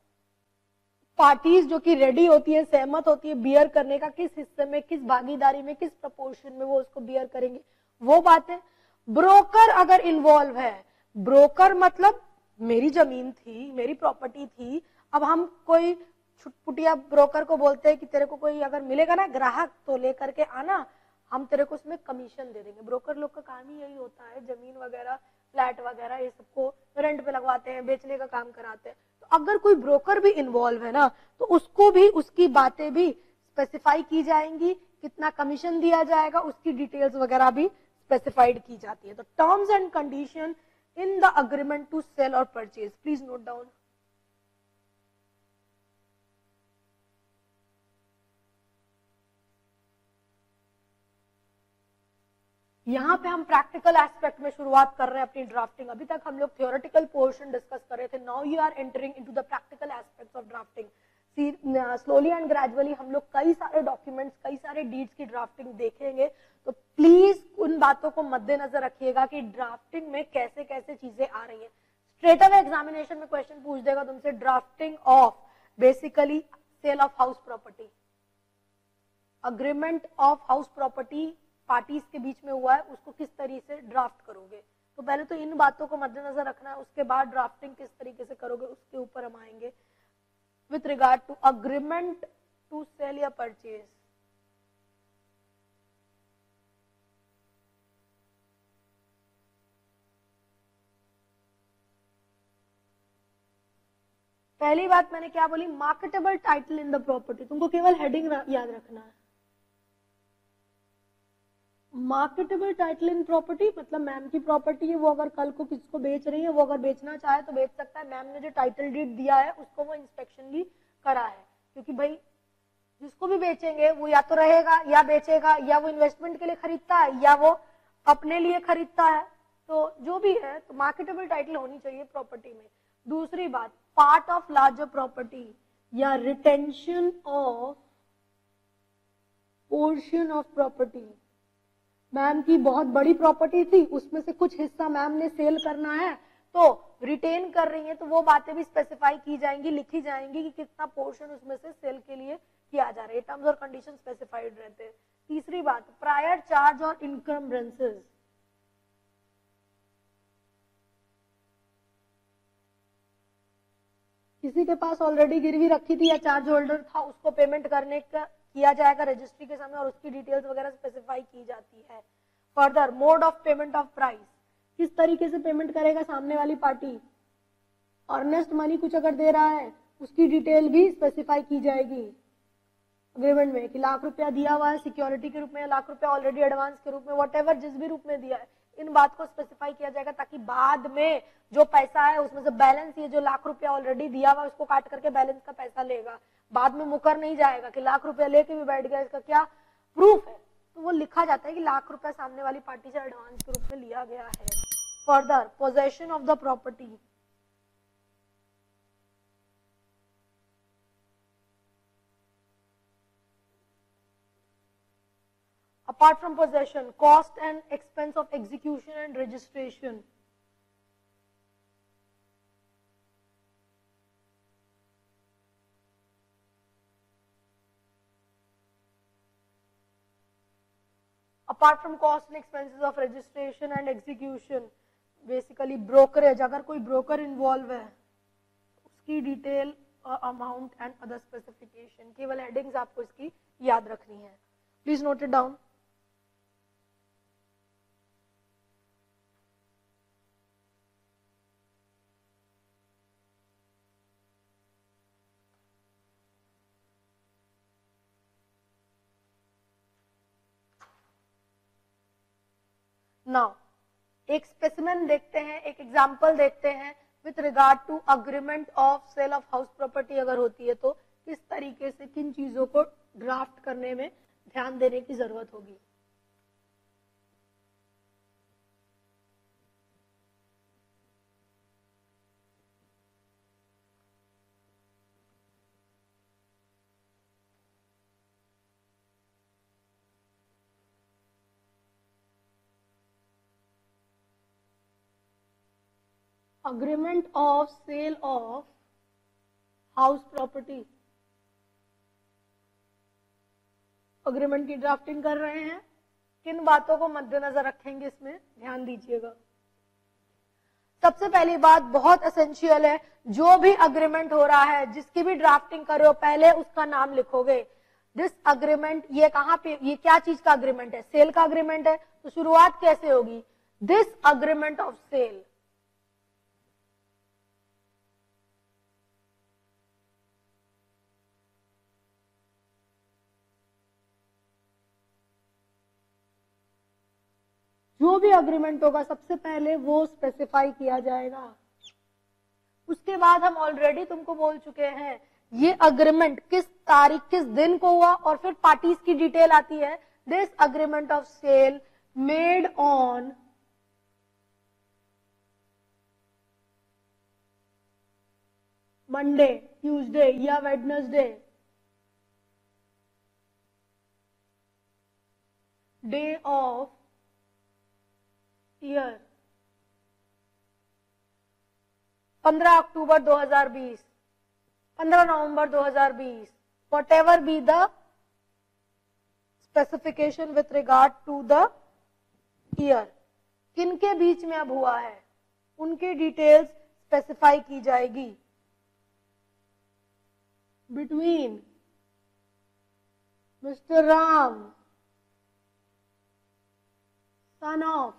पार्टीज जो कि रेडी होती है, सहमत होती है बियर करने का, किस हिस्से में, किस भागीदारी में, किस प्रपोर्शन में वो उसको बियर करेंगे, वो बातें। ब्रोकर अगर इन्वॉल्व है, ब्रोकर मतलब मेरी जमीन थी, मेरी प्रॉपर्टी थी, अब हम कोई छुटपुटिया ब्रोकर को बोलते हैं कि तेरे को कोई अगर मिलेगा ना ग्राहक तो लेकर के आना, हम तेरे को उसमें कमीशन दे देंगे। ब्रोकर लोग का काम ही यही होता है, जमीन वगैरह, फ्लैट वगैरह ये सबको रेंट पे लगवाते हैं, बेचने का काम कराते हैं। तो अगर कोई ब्रोकर भी इन्वॉल्व है ना, तो उसको भी, उसकी बातें भी स्पेसिफाई की जाएंगी, कितना कमीशन दिया जाएगा, उसकी डिटेल्स वगैरह भी स्पेसिफाइड की जाती है। तो terms and condition in the agreement to sale और परचेज, प्लीज नोट डाउन। यहाँ पे हम प्रैक्टिकल एस्पेक्ट में शुरुआत कर रहे हैं अपनी ड्राफ्टिंग। अभी तक हम लोग थियोरेटिकल पोर्शन डिस्कस कर रहे थे, now you are entering into the practical aspects of drafting. Slowly and gradually हम लोग कई सारे डॉक्यूमेंट्स, कई सारे डीड्स की ड्राफ्टिंग देखेंगे, तो प्लीज उन बातों को मद्देनजर रखिएगा कि ड्राफ्टिंग में कैसे कैसे चीजें आ रही है। स्ट्रेट अवे एग्जामिनेशन में क्वेश्चन पूछ देगा तुमसे, drafting of basically sale of house property, agreement of house property parties के बीच में हुआ है, उसको किस तरीके से ड्राफ्ट करोगे। तो पहले तो इन बातों को मद्देनजर रखना है, उसके बाद ड्राफ्टिंग किस तरीके से करोगे उसके ऊपर हम आएंगे। With regard to agreement to sale या परचेज, पहली बात मैंने क्या बोली, marketable title in the property, तुमको केवल हेडिंग याद रखना है। मार्केटेबल टाइटल इन प्रॉपर्टी मतलब मैम की प्रॉपर्टी है, वो अगर कल को किसको बेच रही है, वो अगर बेचना चाहे तो बेच सकता है। मैम ने जो टाइटल डीड दिया है उसको वो इंस्पेक्शन भी करा है, क्योंकि भाई जिसको भी बेचेंगे वो या तो रहेगा या बेचेगा, या वो इन्वेस्टमेंट के लिए खरीदता है या वो अपने लिए खरीदता है, तो जो भी है तो मार्केटेबल टाइटल होनी चाहिए प्रॉपर्टी में। दूसरी बात, पार्ट ऑफ लार्जर प्रॉपर्टी या retention of portion of property. Ma'am की बहुत बड़ी प्रॉपर्टी थी, उसमें से कुछ हिस्सा मैम ने सेल करना है तो रिटेन कर रही है, तो वो बातें भी स्पेसिफाई की जाएंगी, लिखी जाएंगी कि कितना पोर्शन उसमें से सेल के लिए किया जा रहा है। टर्म्स और कंडीशन स्पेसिफाइड रहते हैं। तीसरी बात, प्रायर चार्ज और इनकम्ब्रेंसेस, किसी के पास ऑलरेडी गिरवी रखी थी या चार्ज होल्डर था, उसको पेमेंट करने का किया जाएगा रजिस्ट्री के समय और उसकी डिटेल्स वगैरह स्पेसिफाई की जाती है। Further mode of payment of price, किस तरीके से पेमेंट करेगा सामने वाली पार्टी। अर्नेस्ट मनी कुछ अगर दे रहा है उसकी डिटेल भी स्पेसिफाई की जाएगी अग्रीमेंट में कि लाख रुपया दिया हुआ है सिक्योरिटी के रूप में, लाख रुपया ऑलरेडी एडवांस के रूप में, व्हाटएवर जिस भी रूप में दिया है, इन बात को स्पेसिफाई किया जाएगा ताकि बाद में जो पैसा है उसमें से बैलेंस, ये जो लाख रुपया ऑलरेडी दिया हुआ उसको काट करके बैलेंस का पैसा लेगा, बाद में मुकर नहीं जाएगा कि लाख रुपया लेके भी बैठ गया, इसका क्या प्रूफ है। तो वो लिखा जाता है कि लाख रुपया सामने वाली पार्टी से एडवांस के रूप में लिया गया है। Further possession of the property, apart from possession, cost and expense of execution and registration. Apart from cost and expenses of registration and execution, basically brokerage, अगर कोई broker involve है उसकी detail, amount and other specification, केवल headings आपको इसकी याद रखनी है। Please note it down. Now एक स्पेसिमेन देखते हैं, एक एग्जांपल देखते हैं with regard to agreement of sale of house property अगर होती है तो किस तरीके से किन चीजों को ड्राफ्ट करने में ध्यान देने की जरूरत होगी। Agreement of sale of house property, agreement की ड्राफ्टिंग कर रहे हैं, किन बातों को मद्देनजर रखेंगे इसमें ध्यान दीजिएगा। सबसे पहली बात बहुत एसेंशियल है, जो भी अग्रीमेंट हो रहा है जिसकी भी ड्राफ्टिंग कर रहे हो पहले उसका नाम लिखोगे। दिस अग्रीमेंट, ये कहां पे, ये क्या चीज का अग्रीमेंट है, सेल का अग्रीमेंट है, तो शुरुआत कैसे होगी, दिस अग्रीमेंट ऑफ सेल। जो भी अग्रीमेंट होगा सबसे पहले वो स्पेसिफाई किया जाएगा। उसके बाद हम ऑलरेडी तुमको बोल चुके हैं ये अग्रीमेंट किस तारीख किस दिन को हुआ, और फिर पार्टीज की डिटेल आती है। This agreement of sale made on Monday, Tuesday या Wednesday, day of year 15 October 2020, 15 November 2020, whatever be the specification with regard to the year, किनके बीच में अब हुआ है उनकी डिटेल्स स्पेसिफाई की जाएगी। Between mister Ram son of,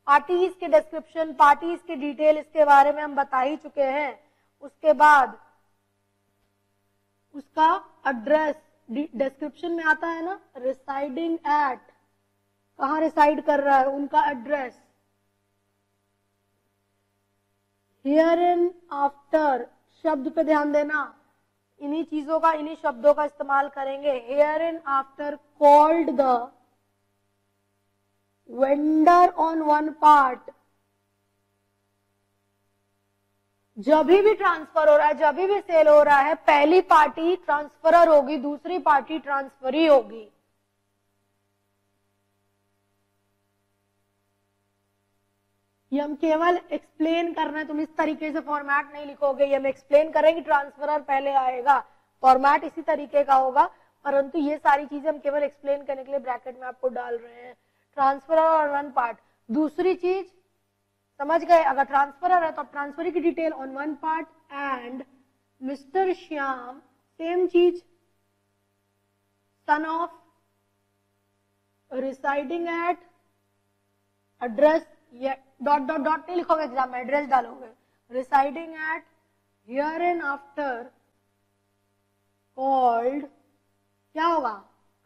parties के डिस्क्रिप्शन, पार्टीज की डिटेल, इसके बारे में हम बता ही चुके हैं। उसके बाद उसका एड्रेस डिस्क्रिप्शन में आता है ना, रिसाइडिंग एट, कहां रिसाइड कर रहा है उनका एड्रेस। हियर इन आफ्टर शब्द पे ध्यान देना, इन्हीं चीजों का, इन्हीं शब्दों का इस्तेमाल करेंगे। Here in after called the vendor on one part, जब भी ट्रांसफर हो रहा है, जब भी सेल हो रहा है, पहली पार्टी ट्रांसफरर होगी, दूसरी पार्टी ट्रांसफरी होगी। ये हम केवल एक्सप्लेन कर रहे हैं, तुम इस तरीके से फॉर्मेट नहीं लिखोगे, ये हम एक्सप्लेन करेंगे, ट्रांसफरर पहले आएगा, फॉर्मेट इसी तरीके का होगा, परंतु ये सारी चीजें हम केवल एक्सप्लेन करने के लिए ब्रैकेट में आपको डाल रहे हैं। ट्रांसफरर और वन पार्ट, दूसरी चीज समझ गए, अगर ट्रांसफरर है तो ट्रांसफर की detail on one part and mister Shyam, same चीज, son of, residing at, address, ये डॉट डॉट डॉट नहीं लिखोगे एग्जाम में, एड्रेस डालोगे, residing at here and after called, क्या होगा,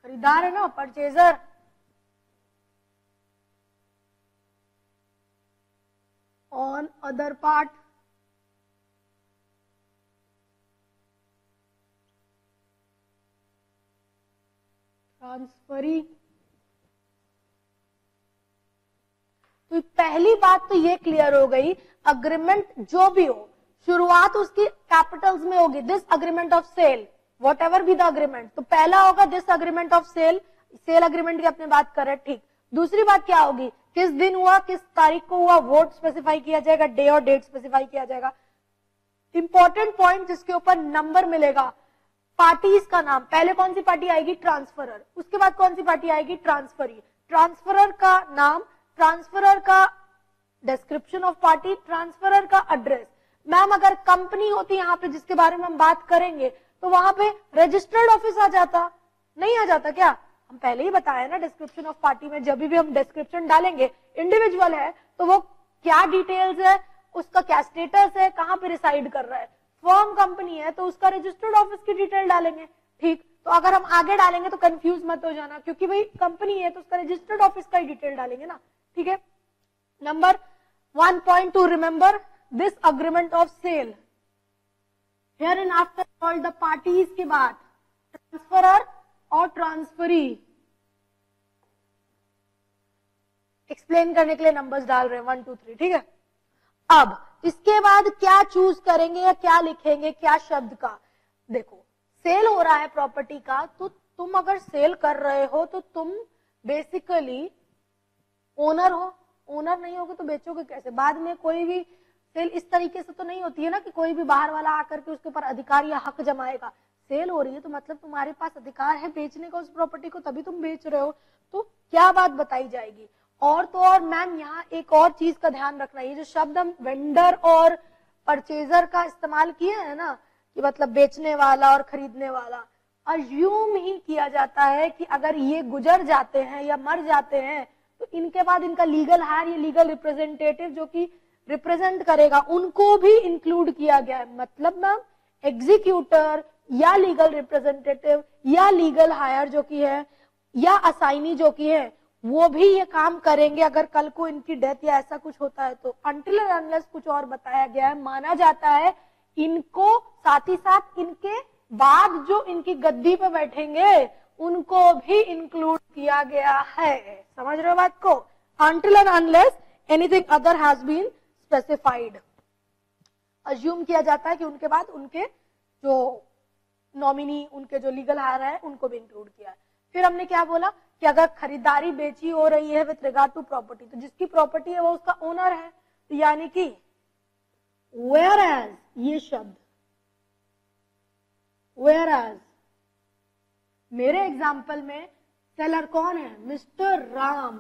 खरीदार है ना, purchaser, on other part, transferee. तो पहली बात तो ये क्लियर हो गई, अग्रीमेंट जो भी हो शुरुआत उसकी कैपिटल्स में होगी, this agreement of sale, whatever be the agreement, तो पहला होगा this agreement of sale, sale agreement की अपने बात कर रहे, ठीक। दूसरी बात क्या होगी, किस दिन हुआ, किस तारीख को हुआ, वोट स्पेसिफाई किया जाएगा, डे और डेट स्पेसिफाई किया जाएगा। इंपॉर्टेंट पॉइंट जिसके ऊपर नंबर मिलेगा, पार्टीज का नाम, पहले कौन सी पार्टी आएगी, ट्रांसफरर, उसके बाद कौन सी पार्टी आएगी, ट्रांसफरी, ट्रांसफरर का नाम, ट्रांसफरर का डिस्क्रिप्शन ऑफ पार्टी, ट्रांसफरर का एड्रेस। मैम अगर कंपनी होती यहाँ पे जिसके बारे में हम बात करेंगे तो वहां पे रजिस्टर्ड ऑफिस आ जाता, नहीं आ जाता क्या, हम पहले ही बताया ना डिस्क्रिप्शन ऑफ पार्टी में जब भी हम डिस्क्रिप्शन डालेंगे, इंडिविजुअल है तो वो क्या डिटेल्स है, उसका क्या स्टेटस है, कहाँ पे रिसाइड कर रहा है, फर्म कंपनी है तो उसका रजिस्टर्ड ऑफिस की डिटेल डालेंगे, ठीक। तो अगर हम आगे डालेंगे तो कंफ्यूज मत हो जाना, क्योंकि भाई कंपनी है तो उसका रजिस्टर्ड ऑफिस का ही डिटेल डालेंगे ना, ठीक है। Number 1.2 remember this agreement of sale, here and after called the parties के बाद ट्रांसफरर और ट्रांसफरी, एक्सप्लेन करने के लिए नंबर्स डाल रहे हैं 1 2 3, ठीक है। अब इसके बाद क्या चूज करेंगे या क्या लिखेंगे, क्या शब्द का, देखो सेल हो रहा है प्रॉपर्टी का, तो तुम अगर सेल कर रहे हो तो तुम बेसिकली ओनर हो, ओनर नहीं होगे तो बेचोगे कैसे, बाद में कोई भी सेल इस तरीके से तो नहीं होती है ना कि कोई भी बाहर वाला आकर के उसके ऊपर अधिकार या हक जमाएगा, सेल हो रही है तो मतलब तुम्हारे पास अधिकार है बेचने का उस प्रॉपर्टी को, तभी तुम बेच रहे हो, तो क्या बात बताई जाएगी। और तो और मैम यहाँ एक और चीज का ध्यान रखना, ये जो शब्द हम वेंडर और परचेजर का इस्तेमाल किए हैं ना, कि मतलब बेचने वाला और खरीदने वाला, अज्यूम ही किया जाता है कि अगर ये गुजर जाते हैं या मर जाते हैं तो इनके बाद इनका लीगल हायर या लीगल रिप्रेजेंटेटिव जो कि रिप्रेजेंट करेगा उनको भी इंक्लूड किया गया है, मतलब मैम एग्जीक्यूटर या लीगल रिप्रेजेंटेटिव या लीगल हायर जो कि है या असाइनी जो कि है वो भी ये काम करेंगे अगर कल को इनकी डेथ या ऐसा कुछ होता है तो। अनटिल एंड अनलेस कुछ और बताया गया है, माना जाता है इनको साथ ही साथ इनके बाद जो इनकी गद्दी पे बैठेंगे उनको भी इंक्लूड किया गया है, समझ रहे हो बात को। Until and unless anything other has been specified, assume किया जाता है कि उनके बाद उनके जो नॉमिनी, उनके जो लीगल हायर है उनको भी इंक्लूड किया है। फिर हमने क्या बोला कि अगर खरीदारी बेची हो रही है विथ रिगार्ड टू प्रॉपर्टी, तो जिसकी प्रॉपर्टी है वो उसका ओनर है, तो यानी कि वेयर एज, ये शब्द वेयर एज, मेरे एग्जाम्पल में सेलर कौन है, मिस्टर राम,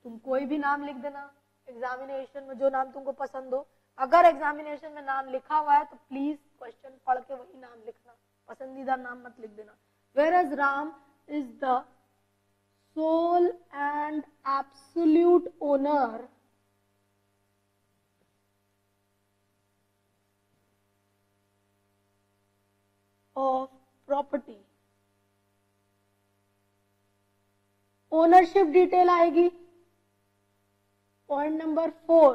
तुम कोई भी नाम लिख देना एग्जामिनेशन में जो नाम तुमको पसंद हो, अगर एग्जामिनेशन में नाम लिखा हुआ है तो प्लीज क्वेश्चन पढ़ के वही नाम लिखना, पसंदीदा नाम मत लिख देना। Whereas Ram is the sole and absolute owner of property. Ownership detail आएगी पॉइंट नंबर 4।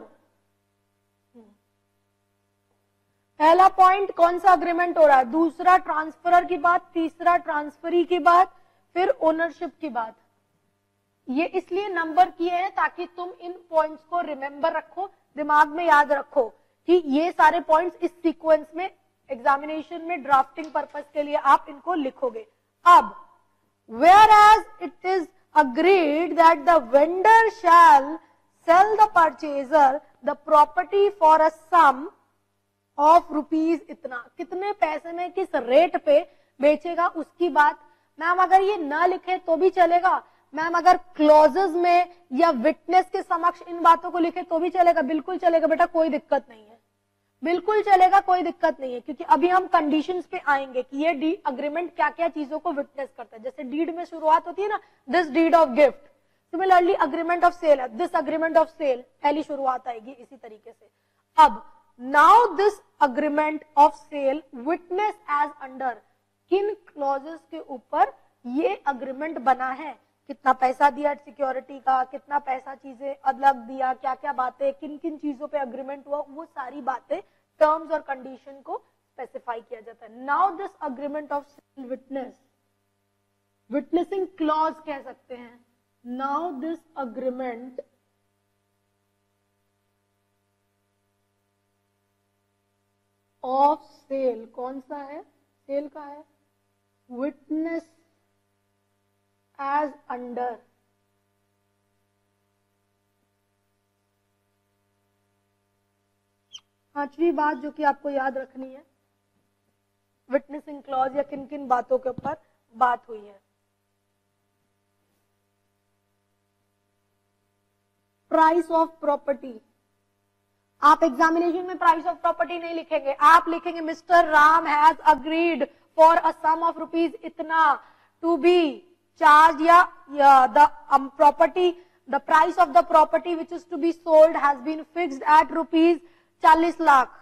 पहला पॉइंट कौन सा अग्रीमेंट हो रहा है, दूसरा ट्रांसफरर की बात, तीसरा ट्रांसफरी की बात, फिर ओनरशिप की बात। ये इसलिए नंबर किए हैं ताकि तुम इन पॉइंट्स को रिमेंबर रखो, दिमाग में याद रखो कि ये सारे पॉइंट्स इस सीक्वेंस में एग्जामिनेशन में ड्राफ्टिंग पर्पस के लिए आप इनको लिखोगे। अब whereas it is agreed that the vendor shall sell the purchaser the property for a sum of rupees इतना, कितने पैसे में किस रेट पे बेचेगा उसकी बात। मैम अगर ये ना लिखे तो भी चलेगा, मैम अगर क्लॉजेस में या विटनेस के समक्ष इन बातों को लिखे तो भी चलेगा, बिल्कुल चलेगा बेटा, कोई दिक्कत नहीं है। बिल्कुल चलेगा, कोई दिक्कत नहीं है, क्योंकि अभी हम कंडीशंस पे आएंगे कि ये अग्रीमेंट क्या क्या चीजों को विटनेस करता है। जैसे डीड में शुरुआत होती है ना, this deed of gift, similarly agreement of sale है, दिस अग्रीमेंट ऑफ सेल, पहली शुरुआत आएगी इसी तरीके से। अब now this agreement of sale witness as under, किन क्लॉजेस के ऊपर ये अग्रीमेंट बना है, कितना पैसा दिया सिक्योरिटी का, कितना पैसा चीजें अलग दिया, क्या क्या बातें, किन किन चीजों पे अग्रीमेंट हुआ, वो सारी बातें टर्म्स और कंडीशन को स्पेसिफाई किया जाता है। Now this agreement of sale witness, witnessing clause कह सकते हैं। Now this agreement of sale, कौन सा है, सेल का है, विटनेस एज अंडर, पांचवी बात जो कि आपको याद रखनी है, विटनेसिंग क्लॉज या किन किन बातों के ऊपर बात हुई है। प्राइस ऑफ प्रॉपर्टी, आप एग्जामिनेशन में प्राइस ऑफ प्रॉपर्टी नहीं लिखेंगे, आप लिखेंगे mister Ram has agreed for a sum of rupees इतना टू बी चार्ज, या the property, the price of the property which is to be sold has been fixed at rupees 40 lakh.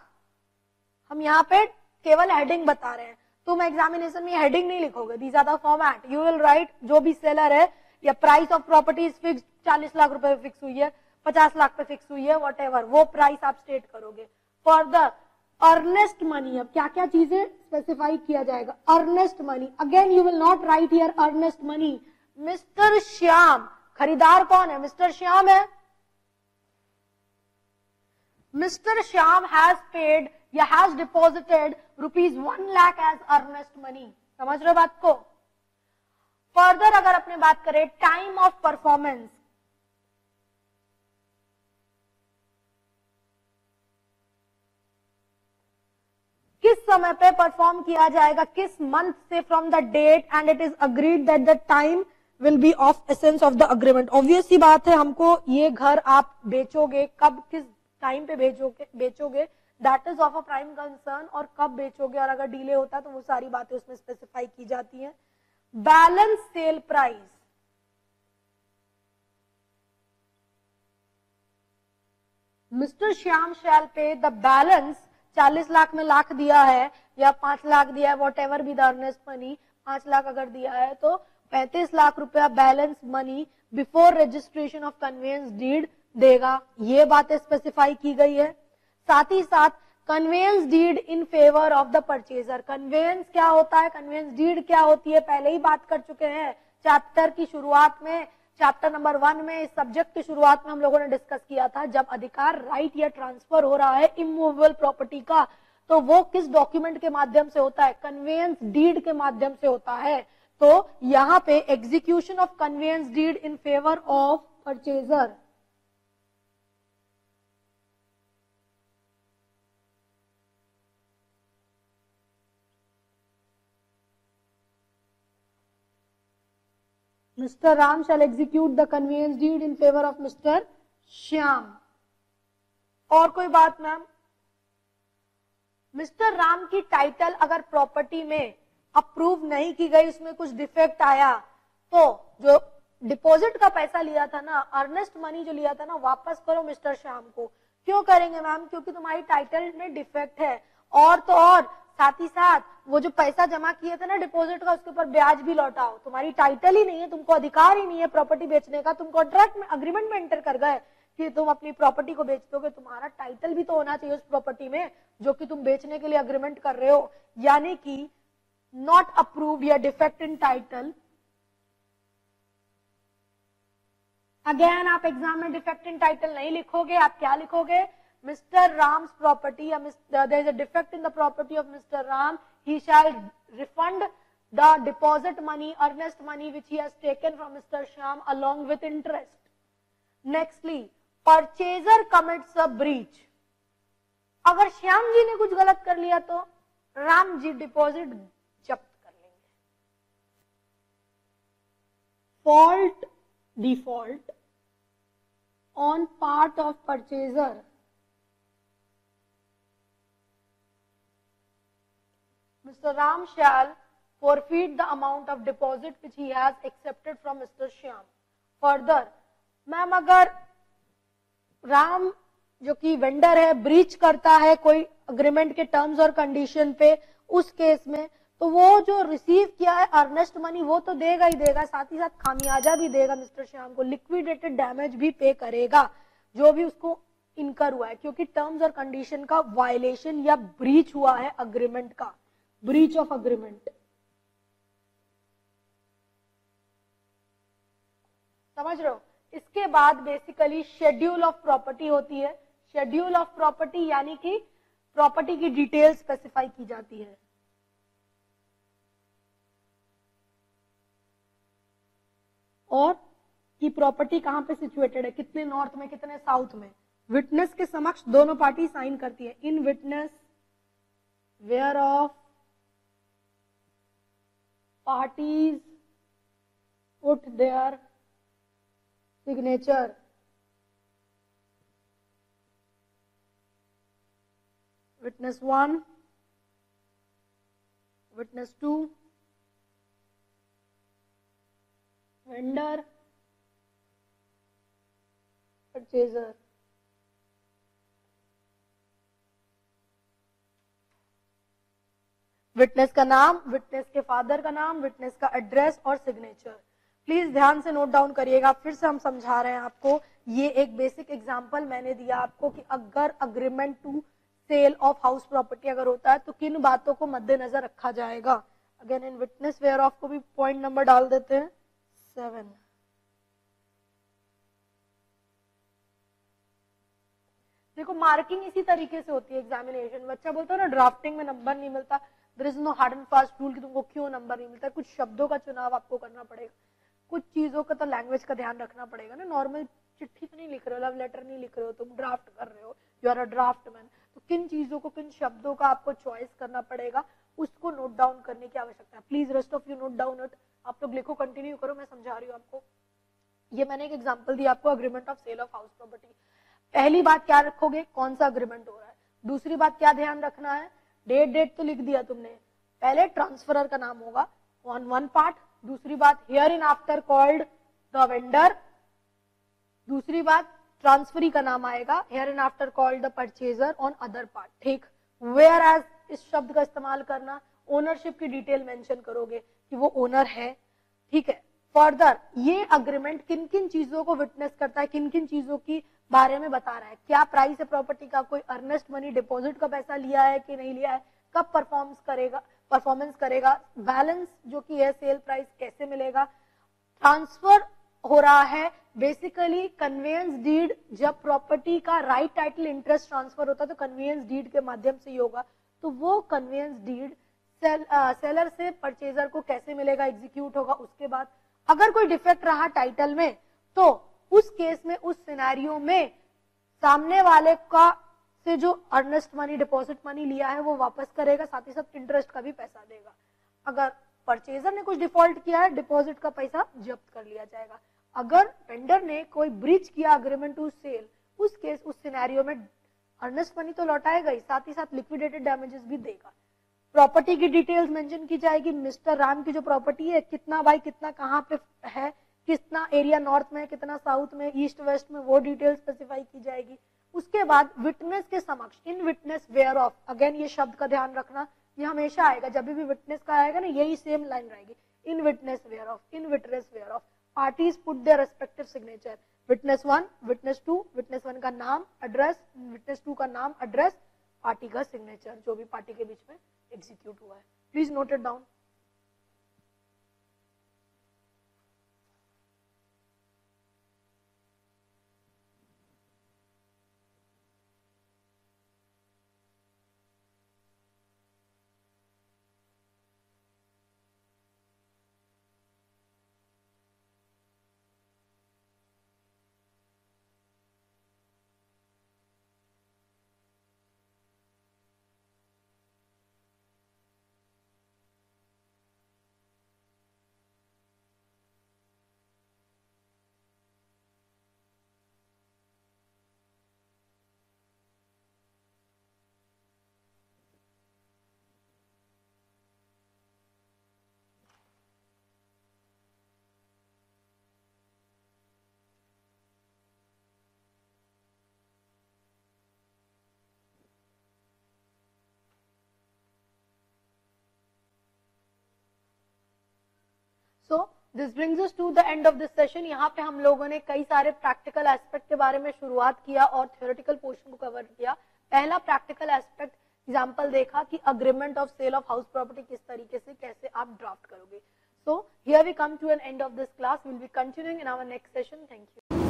हम यहाँ पे केवल हेडिंग बता रहे हैं, तुम एग्जामिनेशन में हेडिंग नहीं लिखोगे, these are the format, you will write जो भी सेलर है या price of property is fixed, 40 lakh रुपए फिक्स हुई है, 50 लाख पे फिक्स हुई है, वॉट एवर, वो प्राइस आप स्टेट करोगे। फर्दर अर्नेस्ट मनी, अब क्या क्या चीजें स्पेसिफाई किया जाएगा। Earnest money, again you will not write here earnest money, mister Shyam, खरीदार कौन है, मिस्टर श्याम है, मिस्टर श्याम हैज पेड या has deposited rupees 1 lakh as earnest money, समझ रहे हो बात को। फर्दर अगर अपने बात करें टाइम ऑफ परफॉर्मेंस, किस समय पे परफॉर्म किया जाएगा, किस मंथ से, from the date and it is agreed that the time will be of essence of the agreement. Obvious सी बात है, हमको ये घर आप बेचोगे, कब किस टाइम पे बेचोगे that is of a prime concern, और कब बेचोगे और अगर डिले होता है तो वो सारी बातें उसमें स्पेसिफाई की जाती हैं। Balance sale price, mister Shyam shall pay the balance, 40 lakh में लाख दिया है या 5 लाख दिया है, whatever be the earnest money, 5 lakh अगर दिया है तो 35 लाख रुपया balance money before registration of conveyance deed देगा, ये बातें स्पेसिफाई की गई है। साथ ही साथ conveyance deed in favour of the purchaser, conveyance क्या होता है, कन्वेंस डीड क्या होती है, पहले ही बात कर चुके हैं चैप्टर की शुरुआत में, चैप्टर नंबर 1 में, इस सब्जेक्ट की शुरुआत में हम लोगों ने डिस्कस किया था। जब अधिकार राइट या ट्रांसफर हो रहा है इमूवेबल प्रॉपर्टी का, तो वो किस डॉक्यूमेंट के माध्यम से होता है, कन्वेंस डीड के माध्यम से होता है। तो यहाँ पे execution of conveyance deed in favour of purchaser, Mr. Ram shall execute the conveyance deed in favor of Mr. Shyam. और कोई बात मैम, मिस्टर राम की टाइटल अगर प्रॉपर्टी में अप्रूव नहीं की गई, उसमें कुछ डिफेक्ट आया, तो जो डिपॉजिट का पैसा लिया था ना, अर्नेस्ट मनी जो लिया था ना, वापस करो मिस्टर श्याम को। क्यों करेंगे मैम, क्योंकि तुम्हारी टाइटल में डिफेक्ट है, और तो और साथ ही साथ वो जो पैसा जमा किए थे ना डिपॉजिट का, उसके ऊपर ब्याज भी लौटाओ। तुम्हारी टाइटल ही नहीं है, तुमको अधिकार ही नहीं है प्रॉपर्टी बेचने का, तुम कॉन्ट्रैक्ट में अग्रीमेंट में एंटर कर गए कि तुम अपनी प्रॉपर्टी को बेच दोगे, तुम्हारा टाइटल भी तो होना चाहिए उस प्रॉपर्टी में जो कि तुम बेचने के लिए अग्रीमेंट कर रहे हो। यानी कि नॉट अप्रूव या डिफेक्ट इन टाइटल। अगेन आप एग्जाम में डिफेक्ट इन टाइटल नहीं लिखोगे, आप क्या लिखोगे, Mr. Ram's property, there is a defect in the property of Mr. Ram, he shall refund the deposit money, earnest money which he has taken from Mr. Shyam along with interest. Nextly, purchaser commits a breach. अगर श्याम जी ने कुछ गलत कर लिया तो Ram ji deposit जब्त कर लेंगे। Fault, default on part of purchaser Mr. Ram shall forfeit the amount of deposit which he has accepted from Mr. Shyam. Further, ma'am अगर राम जो कि वेंडर है ब्रीच करता है कोई अग्रीमेंट के टर्म्स और कंडीशन पे, उस केस में तो वो जो रिसीव किया है अर्नेस्ट मनी वो तो देगा ही देगा, साथ ही साथ खामियाजा भी देगा मिस्टर श्याम को, लिक्विडेटेड डैमेज भी पे करेगा जो भी उसको इनकर हुआ है, क्योंकि टर्म्स और कंडीशन का वायलेशन या ब्रीच हुआ है अग्रीमेंट का, ब्रीच ऑफ अग्रीमेंट। समझ रहे हो? इसके बाद बेसिकली शेड्यूल ऑफ प्रॉपर्टी होती है। शेड्यूल ऑफ प्रॉपर्टी यानी कि प्रॉपर्टी की डिटेल स्पेसिफाई की जाती है। और कि प्रॉपर्टी कहां पे सिचुएटेड है, कितने नॉर्थ में कितने साउथ में। विटनेस के समक्ष दोनों पार्टी साइन करती है। In witness whereof parties put their signature, witness 1, witness 2, vendor, purchaser। Witness का नाम, विटनेस के फादर का नाम, विटनेस का एड्रेस और सिग्नेचर। प्लीज ध्यान से नोट डाउन करिएगा, फिर से हम समझा रहे हैं आपको। ये एक बेसिक एग्जांपल मैंने दिया आपको कि अगर agreement to sale of house property अगर होता है तो किन बातों को मद्देनजर रखा जाएगा। Again in witness whereof को भी पॉइंट नंबर डाल देते हैं 7। देखो मार्किंग इसी तरीके से होती है एग्जामिनेशन। बच्चा बोलता है ना ड्राफ्टिंग में नंबर नहीं मिलता, there is no hard and fast rule कि तुमको क्यों नंबर नहीं मिलता। कुछ शब्दों का चुनाव आपको करना पड़ेगा, कुछ चीजों का तो लैंग्वेज का ध्यान रखना पड़ेगा ना। नॉर्मल चिट्ठी तो नहीं लिख रहे हो, लव लेटर नहीं लिख रहे हो, तुम ड्राफ्ट कर रहे हो, यू आर अ ड्राफ्टमैन। तो किन चीजों को, किन शब्दों का आपको चॉइस करना पड़ेगा, उसको नोट डाउन करने की आवश्यकता है। Please rest of you note down it. आप लोग लिखो, कंटिन्यू करो, मैं समझा रही हूँ आपको। ये मैंने एक एग्जांपल दिया आपको, agreement of sale of house property. पहली बात क्या रखोगे, कौन सा अग्रीमेंट हो रहा है। दूसरी बात क्या ध्यान रखना है, डेट तो लिख दिया तुमने, पहले ट्रांसफरर का नाम होगा ऑन वन पार्ट। दूसरी बात here in after called the vendor. दूसरी बात ट्रांसफरी का नाम आएगा here in after called the purchaser on other part. ठीक, वेयर एज इस शब्द का इस्तेमाल करना, ओनरशिप की डिटेल मेंशन करोगे कि वो ओनर है। ठीक है, फर्दर ये अग्रीमेंट किन किन चीजों को विटनेस करता है, किन किन चीजों की बारे में बता रहा है। क्या प्राइस है प्रॉपर्टी का, कोई अर्नेस्ट मनी डिपॉजिट का पैसा लिया है कि नहीं लिया है, कब परफॉर्मेंस करेगा, बैलेंस जो कि है सेल प्राइस कैसे मिलेगा। ट्रांसफर हो रहा है बेसिकली कन्वेंस डीड, जब प्रॉपर्टी का राइट टाइटल इंटरेस्ट ट्रांसफर होता है तो कन्वेंस डीड के माध्यम से ही होगा। तो वो कन्वेंस डीड सेलर से परचेजर को कैसे मिलेगा, एग्जीक्यूट होगा। उसके बाद अगर कोई डिफेक्ट रहा टाइटल में तो उस केस में, उस सिनेरियो में सामने वाले का से जो अर्नेस्ट मनी डिपॉजिट मनी लिया है वो वापस करेगा, साथ ही साथ इंटरेस्ट का भी पैसा देगा। अगर परचेजर ने कुछ डिफॉल्ट किया है, डिपॉजिट का पैसा जब्त कर लिया जाएगा। अगर वेंडर ने कोई ब्रीच किया अग्रीमेंट टू सेल, उस केस, उस सिनेरियो में अर्नेस्ट मनी तो लौटाएगा ही, साथ ही साथ लिक्विडेटेड डैमेजेस भी देगा। प्रॉपर्टी की डिटेल्स मेंशन की जाएगी, मिस्टर राम की जो प्रॉपर्टी है कितना बाय कितना कहाँ पे है, कितना एरिया नॉर्थ में, कितना साउथ में, ईस्ट वेस्ट में, वो डिटेल स्पेसिफाई की जाएगी। उसके बाद विटनेस के समक्ष, इन विटनेस वेयर ऑफ, अगेन ये शब्द का ध्यान रखना, ये हमेशा आएगा जब भी विटनेस का आएगा ना, यही सेम लाइन रहेगी। In witness whereof, in witness whereof parties put their respective signature. Witness 1, witness 2, witness 1 का नाम एड्रेस, विटनेस 2 का नाम एड्रेस, पार्टी का सिग्नेचर जो भी पार्टी के बीच में एग्जीक्यूट हुआ है। Please note it down. So this brings us to the end of this session. यहाँ पे हम लोगों ने कई सारे प्रैक्टिकल एस्पेक्ट के बारे में शुरुआत किया और थ्योरेटिकल पोर्शन को कवर किया। पहला प्रैक्टिकल एस्पेक्ट एग्जाम्पल देखा कि agreement of sale of house property किस तरीके से कैसे आप ड्राफ्ट करोगे। So here we come to an end of this class. Will be continuing in our next session. Thank you.